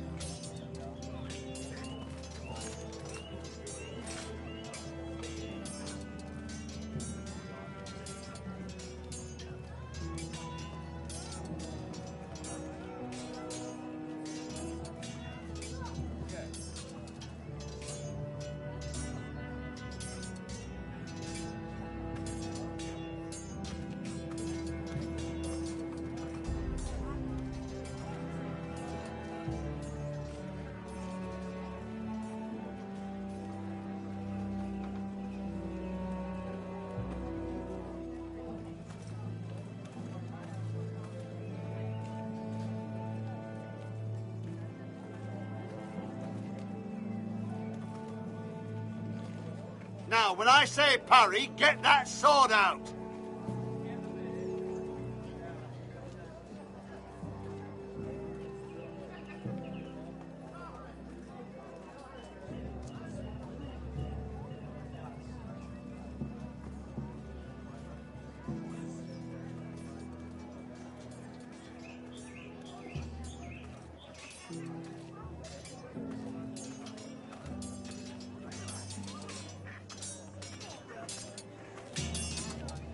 Now, when I say parry, get that sword out!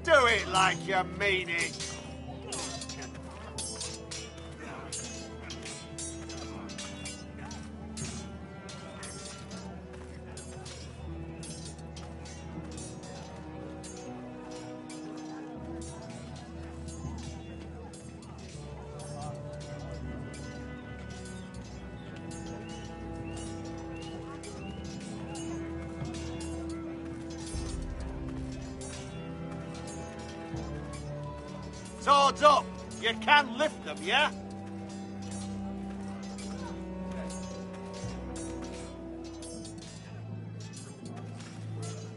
Do it like you mean it! Swords up! You can lift them, yeah?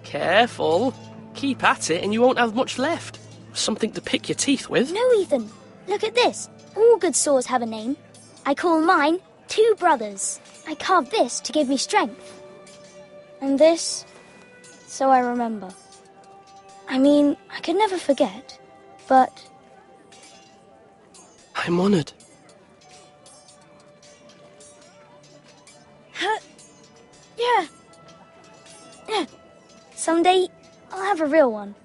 Careful. Keep at it and you won't have much left. Something to pick your teeth with. No, Ethan. Look at this. All good swords have a name. I call mine Two Brothers. I carved this to give me strength. And this, so I remember. I mean, I could never forget, but... I'm honoured. Yeah. Someday, I'll have a real one.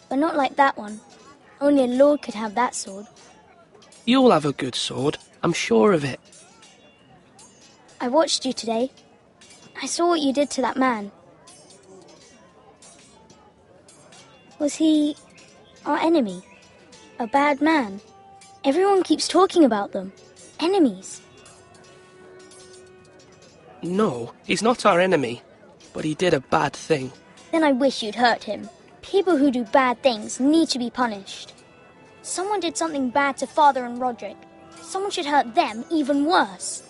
But not like that one. Only a lord could have that sword. You'll have a good sword. I'm sure of it. I watched you today. I saw what you did to that man. Was he our enemy? A bad man? Everyone keeps talking about them. Enemies. No, he's not our enemy. But he did a bad thing. Then I wish you'd hurt him. People who do bad things need to be punished. Someone did something bad to Father and Roderick. Someone should hurt them even worse.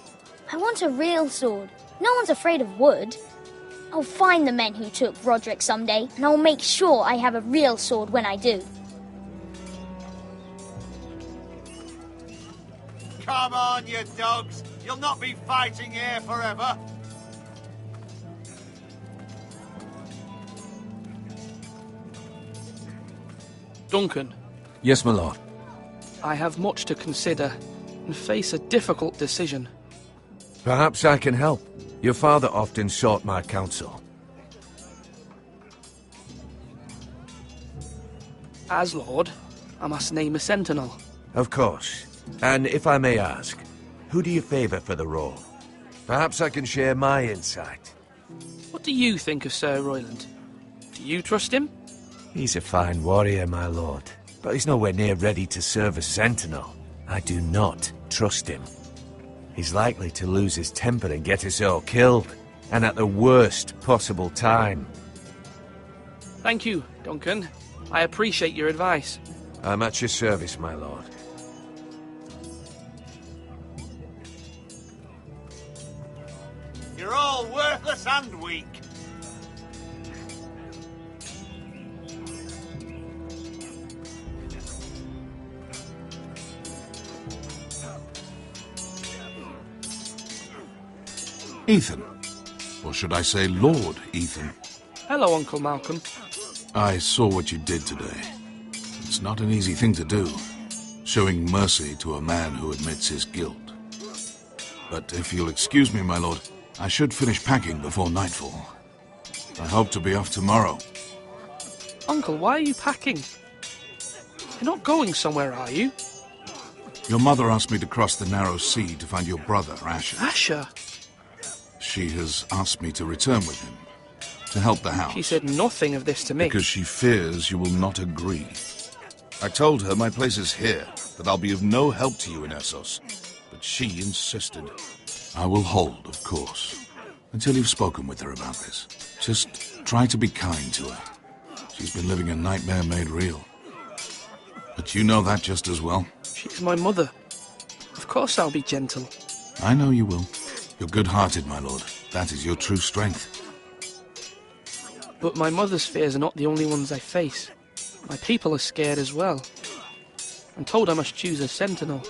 I want a real sword. No one's afraid of wood. I'll find the men who took Roderick someday, and I'll make sure I have a real sword when I do. Come on, you dogs. You'll not be fighting here forever. Duncan. Yes, my lord. I have much to consider and face a difficult decision. Perhaps I can help. Your father often sought my counsel. As Lord, I must name a sentinel. Of course. And if I may ask, who do you favour for the role? Perhaps I can share my insight. What do you think of Sir Royland? Do you trust him? He's a fine warrior, my lord. But he's nowhere near ready to serve as sentinel. I do not trust him. He's likely to lose his temper and get us all killed. And at the worst possible time. Thank you, Duncan. I appreciate your advice. I'm at your service, my lord. You're all worthless and weak. Ethan. Or should I say Lord Ethan? Hello, Uncle Malcolm. I saw what you did today. It's not an easy thing to do, showing mercy to a man who admits his guilt. But if you'll excuse me, my lord, I should finish packing before nightfall. I hope to be off tomorrow. Uncle, why are you packing? You're not going somewhere, are you? Your mother asked me to cross the narrow sea to find your brother, Asher. Asher? She has asked me to return with him, to help the house. She said nothing of this to me. Because she fears you will not agree. I told her my place is here, that I'll be of no help to you in Essos. But she insisted. I will hold, of course, until you've spoken with her about this. Just try to be kind to her. She's been living a nightmare made real. But you know that just as well. She's my mother. Of course I'll be gentle. I know you will. You're good-hearted, my lord. That is your true strength. But my mother's fears are not the only ones I face. My people are scared as well. I'm told I must choose a sentinel.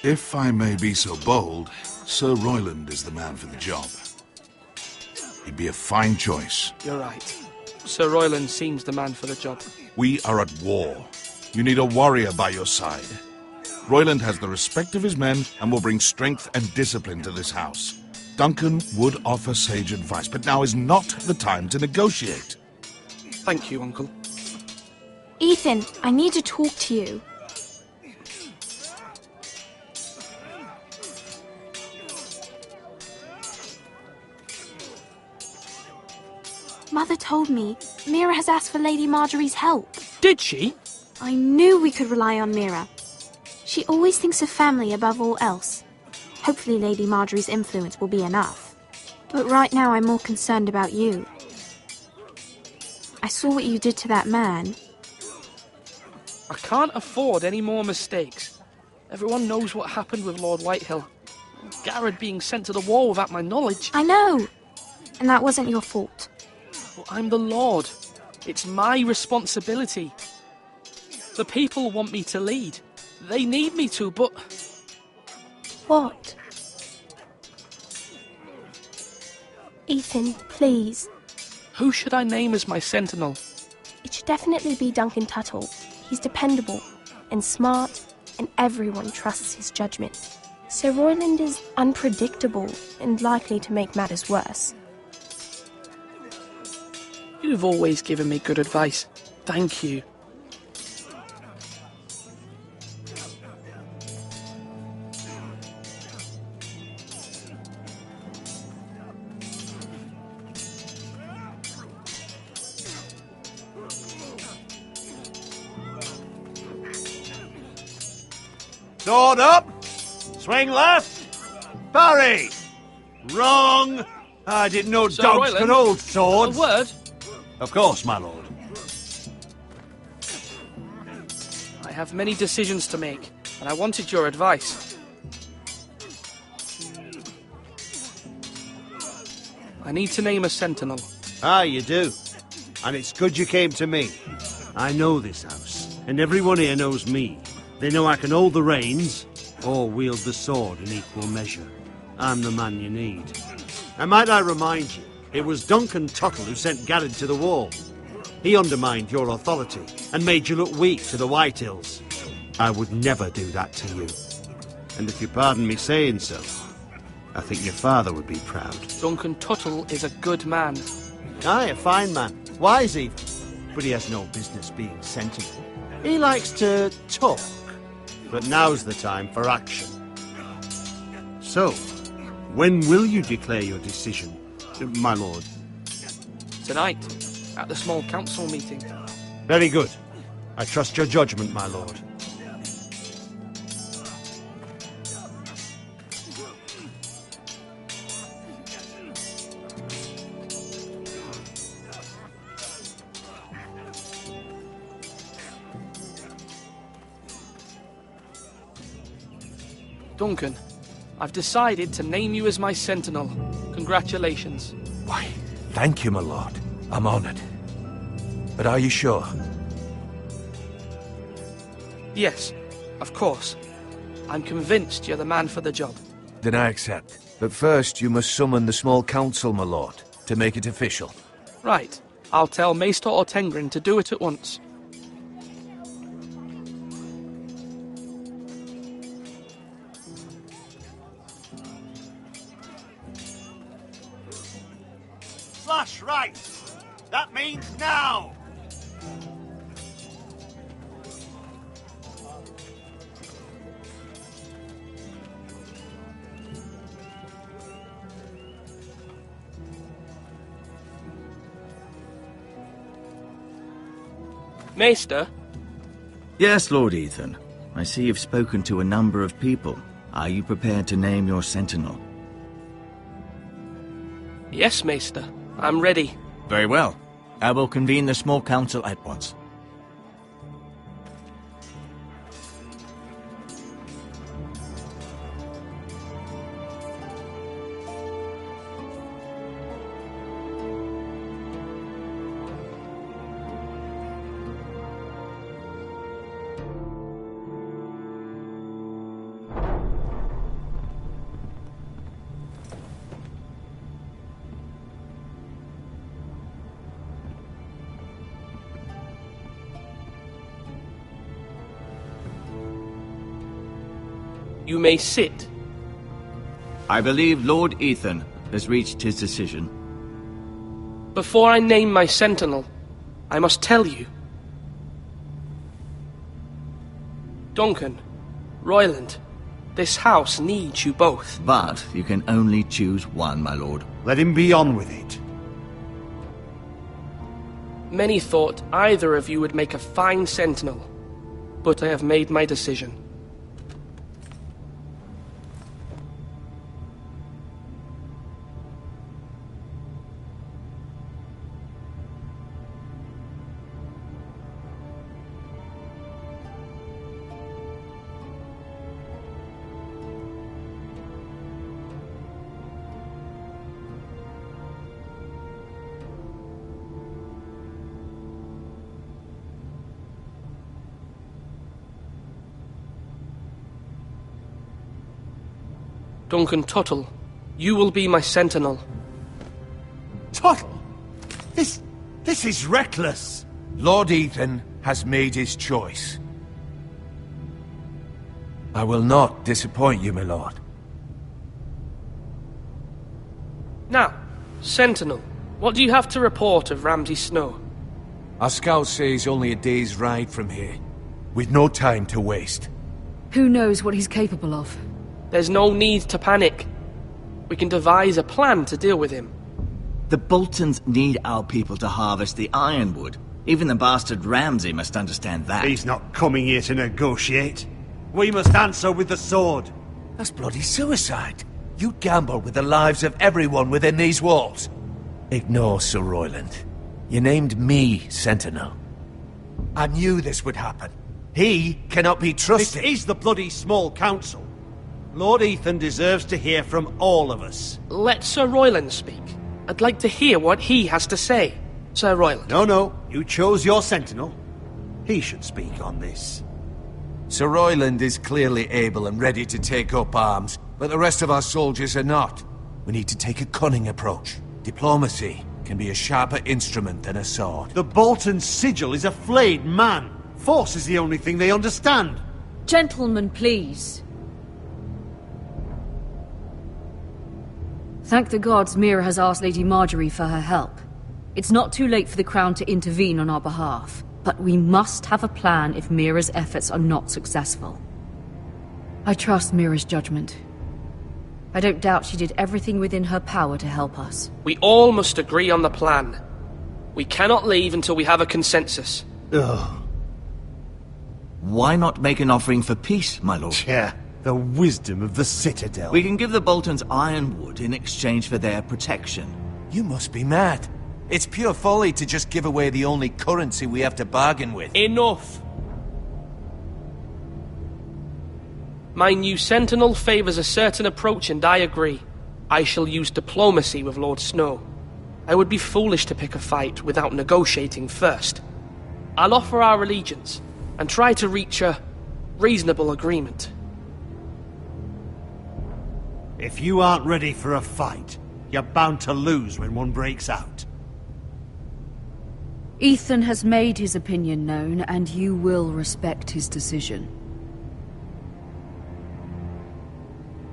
If I may be so bold, Sir Royland is the man for the job. He'd be a fine choice. You're right. Sir Royland seems the man for the job. We are at war. You need a warrior by your side. Royland has the respect of his men and will bring strength and discipline to this house. Duncan would offer sage advice, but now is not the time to negotiate. Thank you, Uncle. Ethan, I need to talk to you. Mother told me Mira has asked for Lady Marjorie's help. Did she? I knew we could rely on Mira. She always thinks of family above all else. Hopefully Lady Marjorie's influence will be enough. But right now I'm more concerned about you. I saw what you did to that man. I can't afford any more mistakes. Everyone knows what happened with Lord Whitehill. Garrett being sent to the war without my knowledge. I know. And that wasn't your fault. Well, I'm the Lord. It's my responsibility. The people want me to lead. They need me to, but... What? Ethan, please. Who should I name as my sentinel? It should definitely be Duncan Tuttle. He's dependable and smart, and everyone trusts his judgment. Sir Royland is unpredictable and likely to make matters worse. You've always given me good advice. Thank you. Sword up! Swing left! Parry! Wrong! I didn't know Sir dogs Royland, could hold swords. A word? Of course, my lord. I have many decisions to make, and I wanted your advice. I need to name a sentinel. Ah, you do. And it's good you came to me. I know this house, and everyone here knows me. They know I can hold the reins, or wield the sword in equal measure. I'm the man you need. And might I remind you, it was Duncan Tuttle who sent Garrett to the wall. He undermined your authority, and made you look weak to the White Hills. I would never do that to you. And if you pardon me saying so, I think your father would be proud. Duncan Tuttle is a good man. Aye, a fine man. Wise even. But he has no business being sentinel. He likes to talk. But now's the time for action. So, when will you declare your decision, my lord? Tonight, at the small council meeting. Very good. I trust your judgment, my lord. Duncan, I've decided to name you as my sentinel. Congratulations. Why, thank you, my lord. I'm honored. But are you sure? Yes, of course. I'm convinced you're the man for the job. Then I accept. But first, you must summon the small council, my lord, to make it official. Right. I'll tell Maester Ortengrin to do it at once. Slash right! That means now! Maester? Yes, Lord Ethan. I see you've spoken to a number of people. Are you prepared to name your sentinel? Yes, Maester. I'm ready. Very well. I will convene the small council at once. You may sit. I believe Lord Ethan has reached his decision. Before I name my sentinel, I must tell you. Duncan, Royland, this house needs you both. But you can only choose one, my lord. Let him be on with it. Many thought either of you would make a fine sentinel, but I have made my decision. Duncan Tuttle, you will be my sentinel. Tuttle? This is reckless. Lord Ethan has made his choice. I will not disappoint you, my lord. Now, Sentinel, what do you have to report of Ramsay Snow? Our scouts say he's only a day's ride from here, with no time to waste. Who knows what he's capable of? There's no need to panic. We can devise a plan to deal with him. The Boltons need our people to harvest the ironwood. Even the bastard Ramsay must understand that. He's not coming here to negotiate. We must answer with the sword. That's bloody suicide. You gamble with the lives of everyone within these walls. Ignore Sir Royland. You named me Sentinel. I knew this would happen. He cannot be trusted. This is the bloody small council. Lord Ethan deserves to hear from all of us. Let Sir Royland speak. I'd like to hear what he has to say. Sir Royland. No. You chose your sentinel. He should speak on this. Sir Royland is clearly able and ready to take up arms, but the rest of our soldiers are not. We need to take a cunning approach. Diplomacy can be a sharper instrument than a sword. The Bolton sigil is a flayed man. Force is the only thing they understand. Gentlemen, please. Thank the gods Mira has asked Lady Marjorie for her help. It's not too late for the Crown to intervene on our behalf, but we must have a plan if Mira's efforts are not successful. I trust Mira's judgment. I don't doubt she did everything within her power to help us. We all must agree on the plan. We cannot leave until we have a consensus. Ugh. Why not make an offering for peace, my lord? Yeah, the wisdom of the Citadel. We can give the Boltons ironwood in exchange for their protection. You must be mad. It's pure folly to just give away the only currency we have to bargain with. Enough! My new sentinel favors a certain approach, and I agree. I shall use diplomacy with Lord Snow. I would be foolish to pick a fight without negotiating first. I'll offer our allegiance, and try to reach a reasonable agreement. If you aren't ready for a fight, you're bound to lose when one breaks out. Ethan has made his opinion known, and you will respect his decision.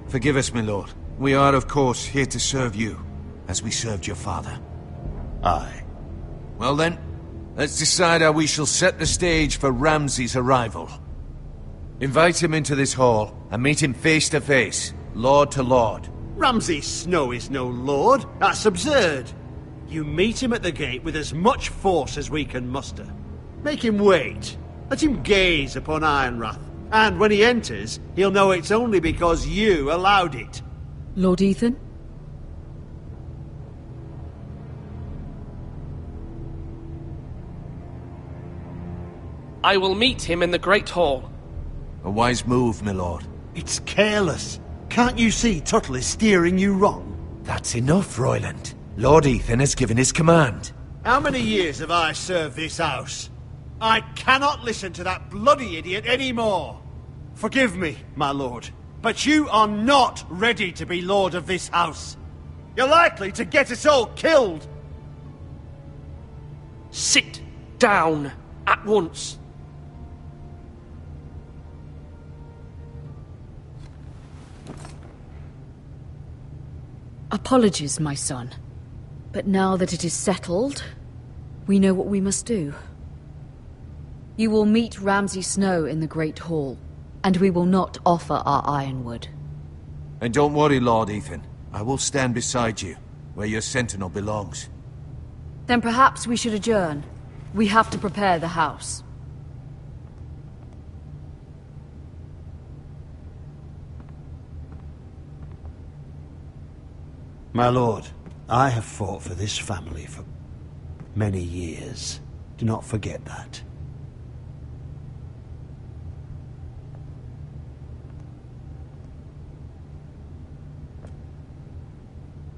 Forgive us, my lord. We are, of course, here to serve you, as we served your father. Aye. Well then, let's decide how we shall set the stage for Ramsay's arrival. Invite him into this hall, and meet him face to face, lord to lord. Ramsay Snow is no lord. That's absurd. You meet him at the gate with as much force as we can muster. Make him wait. Let him gaze upon Ironrath. And when he enters, he'll know it's only because you allowed it. Lord Ethan? I will meet him in the Great Hall. A wise move, my lord. It's careless. Can't you see Tuttle is steering you wrong? That's enough, Royland. Lord Ethan has given his command. How many years have I served this house? I cannot listen to that bloody idiot anymore. Forgive me, my lord, but you are not ready to be lord of this house. You're likely to get us all killed. Sit down at once. Apologies, my son. But now that it is settled, we know what we must do. You will meet Ramsay Snow in the Great Hall, and we will not offer our ironwood. And don't worry, Lord Ethan. I will stand beside you, where your sentinel belongs. Then perhaps we should adjourn. We have to prepare the house. My lord, I have fought for this family for many years. Do not forget that.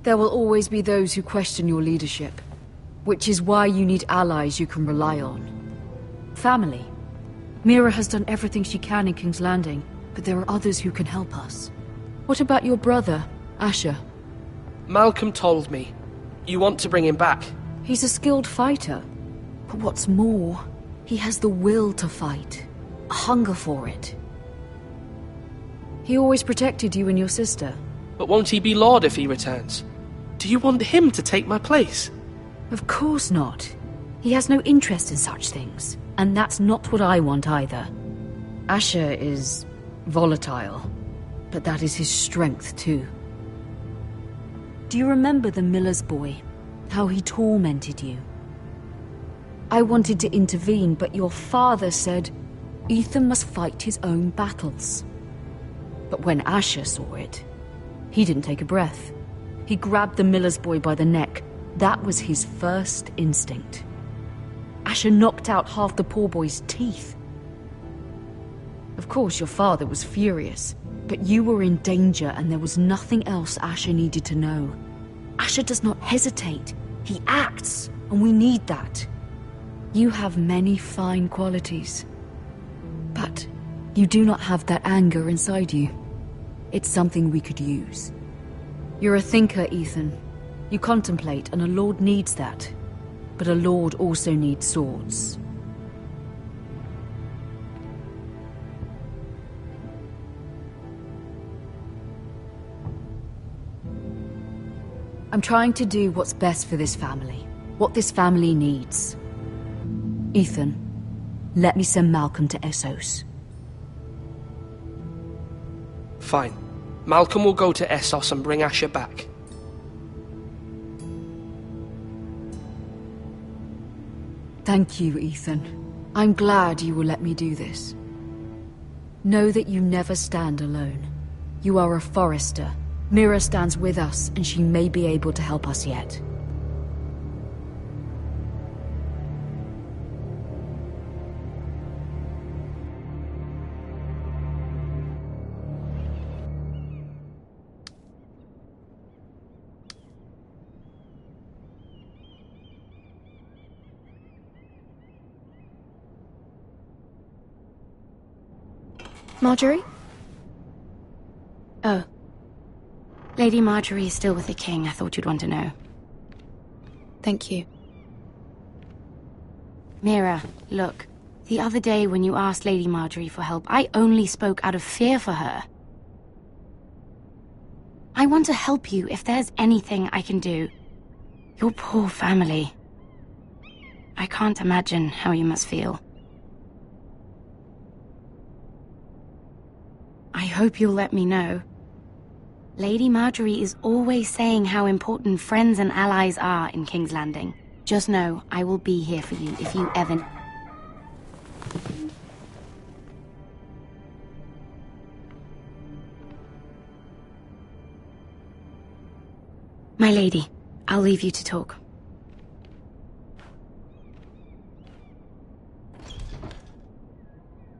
There will always be those who question your leadership, which is why you need allies you can rely on. Family. Mira has done everything she can in King's Landing, but there are others who can help us. What about your brother, Asher? Malcolm told me. You want to bring him back? He's a skilled fighter. But what's more, he has the will to fight. A hunger for it. He always protected you and your sister. But won't he be Lord if he returns? Do you want him to take my place? Of course not. He has no interest in such things. And that's not what I want either. Asher is volatile. But that is his strength too. Do you remember the miller's boy? How he tormented you? I wanted to intervene, but your father said Ethan must fight his own battles. But when Asher saw it, he didn't take a breath. He grabbed the miller's boy by the neck. That was his first instinct. Asher knocked out half the poor boy's teeth. Of course, your father was furious, but you were in danger and there was nothing else Asher needed to know. Asher does not hesitate. He acts, and we need that. You have many fine qualities. But you do not have that anger inside you. It's something we could use. You're a thinker, Ethan. You contemplate, and a lord needs that. But a lord also needs swords. I'm trying to do what's best for this family. What this family needs. Ethan, let me send Malcolm to Essos. Fine. Malcolm will go to Essos and bring Asher back. Thank you, Ethan. I'm glad you will let me do this. Know that you never stand alone. You are a Forrester. Mira stands with us, and she may be able to help us yet. Marjorie? Oh. Lady Marjorie is still with the king. I thought you'd want to know. Thank you. Mira, look. The other day when you asked Lady Marjorie for help, I only spoke out of fear for her. I want to help you if there's anything I can do. Your poor family. I can't imagine how you must feel. I hope you'll let me know. Lady Marjorie is always saying how important friends and allies are in King's Landing. Just know, I will be here for you if you ever... My lady, I'll leave you to talk.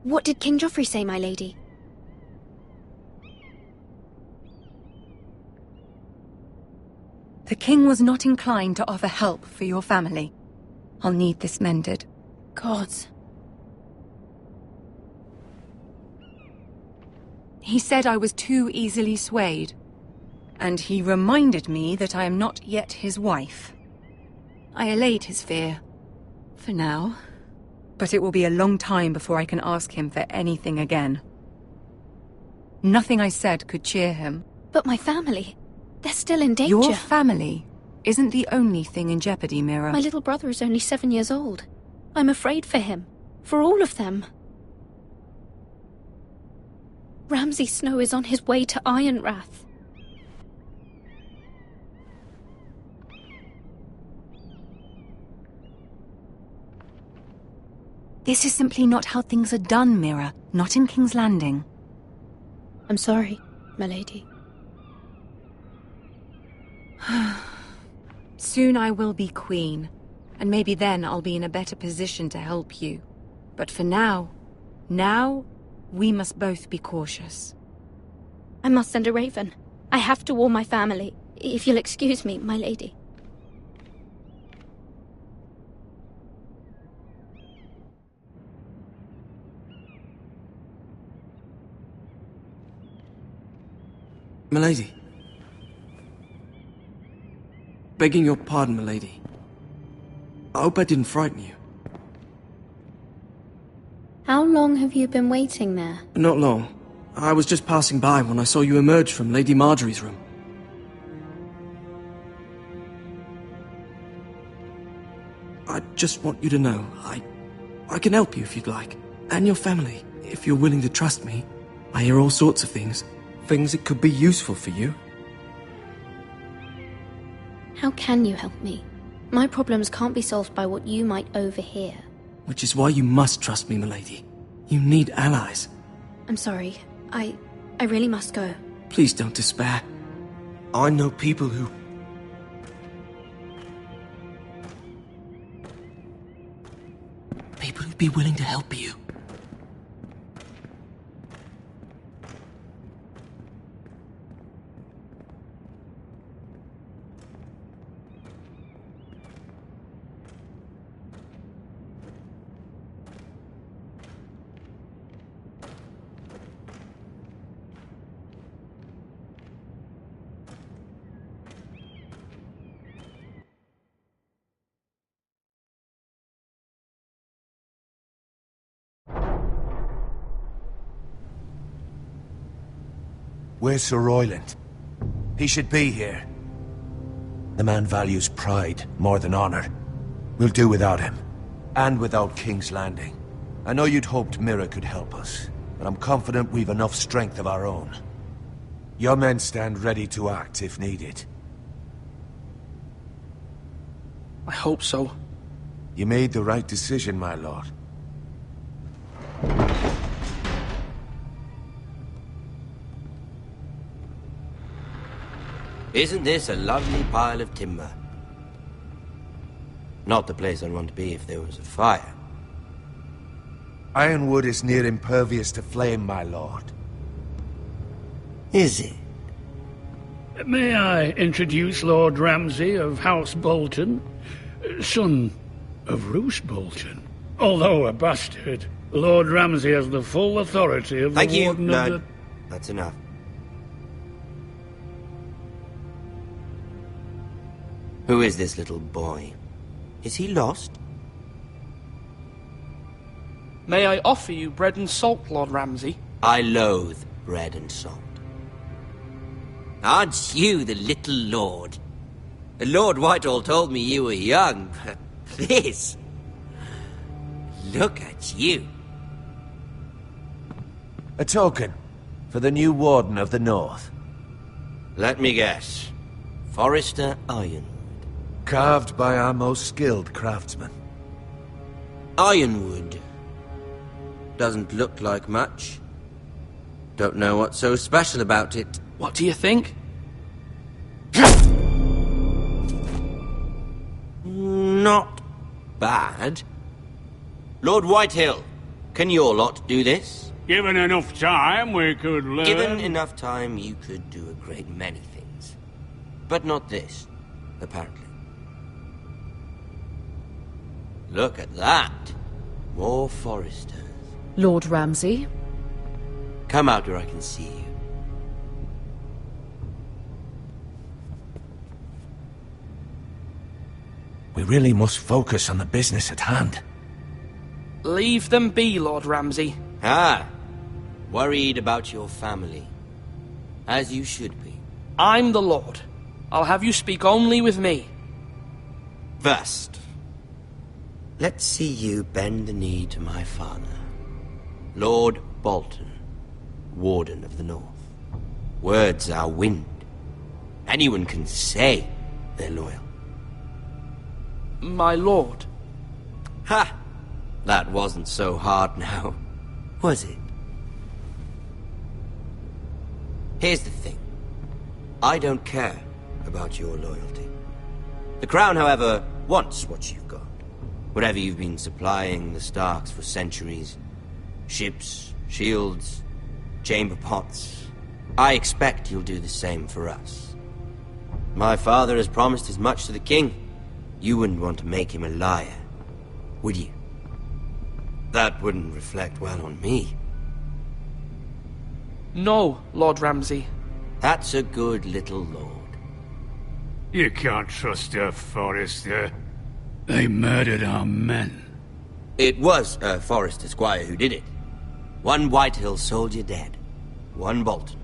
What did King Joffrey say, my lady? The king was not inclined to offer help for your family. I'll need this mended. Gods. He said I was too easily swayed. And he reminded me that I am not yet his wife. I allayed his fear. For now. But it will be a long time before I can ask him for anything again. Nothing I said could cheer him. But my family... they're still in danger. Your family isn't the only thing in jeopardy, Mira. My little brother is only 7 years old. I'm afraid for him. For all of them. Ramsay Snow is on his way to Ironrath. This is simply not how things are done, Mira. Not in King's Landing. I'm sorry, my lady. Soon I will be queen, and maybe then I'll be in a better position to help you. But for now, we must both be cautious. I must send a raven. I have to warn my family. If you'll excuse me, my lady. Milady. Begging your pardon, milady. I hope I didn't frighten you. How long have you been waiting there? Not long. I was just passing by when I saw you emerge from Lady Marjorie's room. I just want you to know, I can help you if you'd like. And your family, if you're willing to trust me. I hear all sorts of things. Things that could be useful for you. How can you help me? My problems can't be solved by what you might overhear. Which is why you must trust me, milady. You need allies. I'm sorry. I really must go. Please don't despair. I know people who... People who'd be willing to help you. Where's Sir Royland? He should be here. The man values pride more than honor. We'll do without him. And without King's Landing. I know you'd hoped Mira could help us, but I'm confident we've enough strength of our own. Your men stand ready to act if needed. I hope so. You made the right decision, my lord. Isn't this a lovely pile of timber? Not the place I'd want to be if there was a fire. Ironwood is near impervious to flame, my lord. Is it? May I introduce Lord Ramsay of House Bolton, son of Roose Bolton? Although a bastard, Lord Ramsay has the full authority of Thank the you, Warden no, of the... That's enough. Who is this little boy? Is he lost? May I offer you bread and salt, Lord Ramsay? I loathe bread and salt. Aren't you the little lord? Lord Whitehall told me you were young, but this... Look at you. A token for the new Warden of the North. Let me guess. Forrester Ironwood. Carved by our most skilled craftsmen. Ironwood. Doesn't look like much. Don't know what's so special about it. What do you think? Not bad. Lord Whitehill, can your lot do this? Given enough time, we could learn... Given enough time, you could do a great many things. But not this, apparently. Look at that. More Forresters. Lord Ramsay? Come out where I can see you. We really must focus on the business at hand. Leave them be, Lord Ramsay. Ah, worried about your family. As you should be. I'm the Lord. I'll have you speak only with me. First, let's see you bend the knee to my father, Lord Bolton, Warden of the North. Words are wind. Anyone can say they're loyal. My lord. Ha! That wasn't so hard now, was it? Here's the thing. I don't care about your loyalty. The Crown, however, wants what you've got. Whatever you've been supplying the Starks for centuries. Ships, shields, chamber pots. I expect you'll do the same for us. My father has promised as much to the king. You wouldn't want to make him a liar, would you? That wouldn't reflect well on me. No, Lord Ramsay. That's a good little lord. You can't trust her, Forrester. They murdered our men. It was a Forrester squire who did it. One Whitehill soldier dead. One Bolton.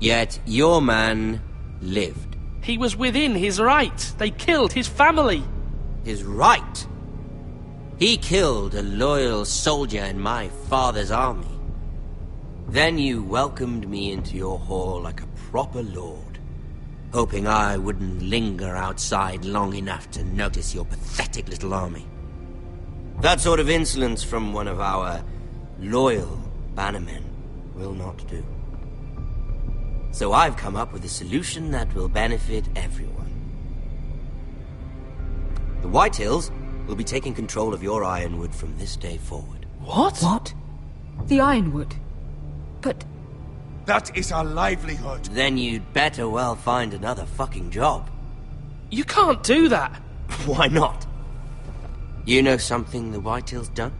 Yet your man lived. He was within his right. They killed his family. His right? He killed a loyal soldier in my father's army. Then you welcomed me into your hall like a proper lord, hoping I wouldn't linger outside long enough to notice your pathetic little army. That sort of insolence from one of our loyal bannermen will not do. So I've come up with a solution that will benefit everyone. The Whitehills will be taking control of your Ironwood from this day forward. What? What? The Ironwood? But... That is our livelihood. Then you'd better well find another fucking job. You can't do that. Why not? You know something the Whitehills don't?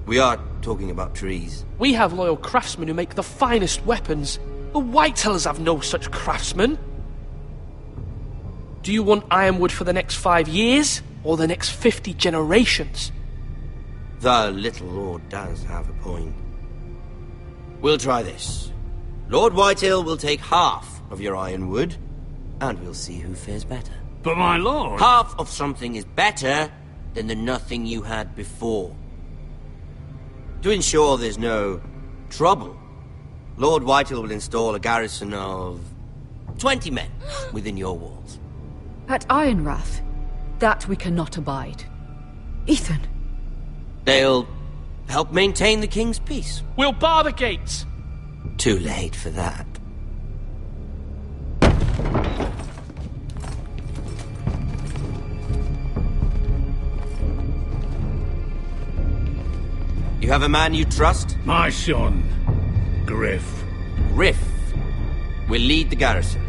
We are talking about trees. We have loyal craftsmen who make the finest weapons. The Whitehills have no such craftsmen. Do you want Ironwood for the next 5 years, or the next 50 generations? The little lord does have a point. We'll try this. Lord Whitehill will take half of your Ironwood, and we'll see who fares better. But my lord... Half of something is better than the nothing you had before. To ensure there's no trouble, Lord Whitehill will install a garrison of 20 men within your walls. At Ironrath, that we cannot abide. Ethan. They'll help maintain the king's peace. We'll bar the gates. Too late for that. You have a man you trust? My son, Griff. Griff will lead the garrison.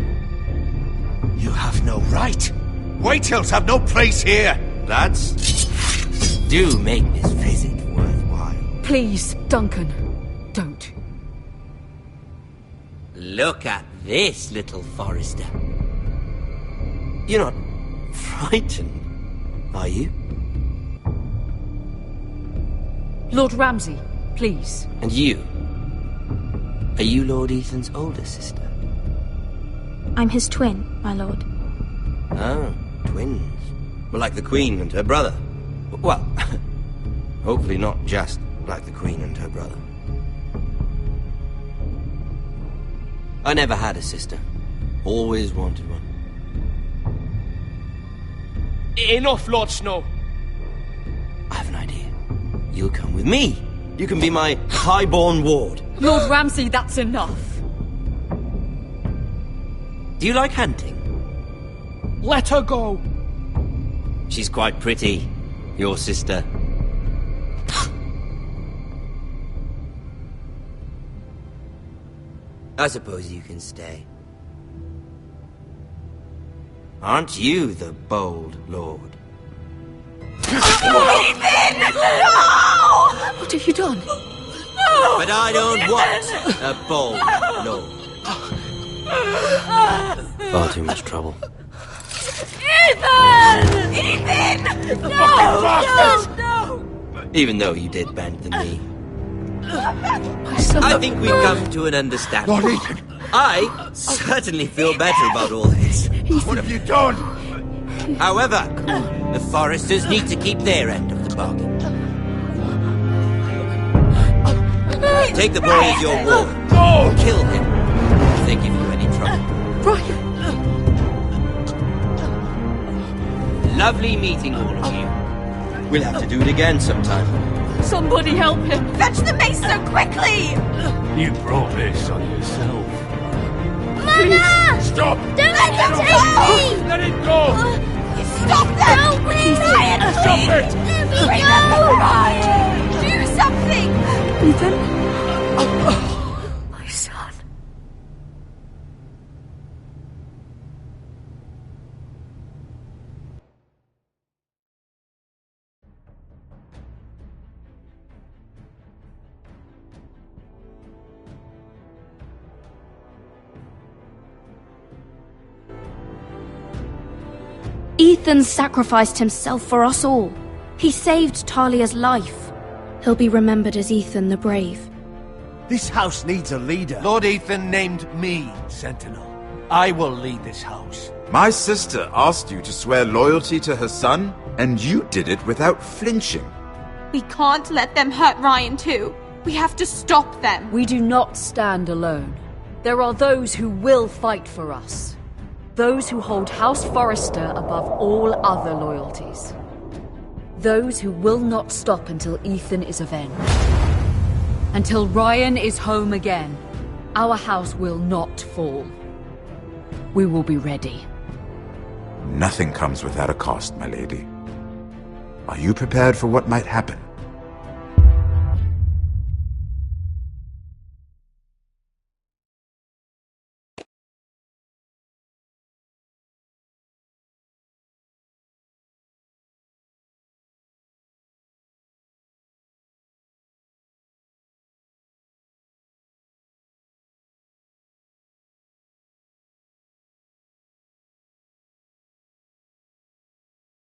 You have no right. Whitehills have no place here. Lads, do make this visit worthwhile. Please, Duncan, don't. Look at this, little Forrester. You're not frightened, are you? Lord Ramsay, please. And you? Are you Lord Ethan's older sister? I'm his twin, my lord. Oh, twins. Well, like the Queen and her brother. Well, hopefully not just like the Queen and her brother. I never had a sister. Always wanted one. Enough, Lord Snow. I have an idea. You'll come with me. You can be my highborn ward. Lord Ramsay, that's enough. Do you like hunting? Let her go. She's quite pretty, your sister. I suppose you can stay. Aren't you the bold lord? Ethan! No! What have you done? No! But I don't want a bold lord. Far too much trouble. Ethan! Ethan! No! No! Even though you did bend the knee. My son. I think we've come to an understanding. Lord Ethan! I certainly feel better about all this. What have you done? However, the Foresters need to keep their end of the bargain. Take the boy as your ward. No! Kill him if they give you any trouble. Brian! Lovely meeting all of you. We'll have to do it again sometime. Somebody help him! Fetch the mace so quickly! You brought this on yourself. Mama! Stop! Don't let him take me! Let it go! Stop that! Help me! Brian, Stop please! it! Bring him to Brian! Do something! Ethan? My son. Ethan sacrificed himself for us all. He saved Talia's life. He'll be remembered as Ethan the Brave. This house needs a leader. Lord Ethan named me Sentinel. I will lead this house. My sister asked you to swear loyalty to her son, and you did it without flinching. We can't let them hurt Ryan too. We have to stop them. We do not stand alone. There are those who will fight for us. Those who hold House Forrester above all other loyalties. Those who will not stop until Ethan is avenged. Until Ryan is home again, our house will not fall. We will be ready. Nothing comes without a cost, my lady. Are you prepared for what might happen?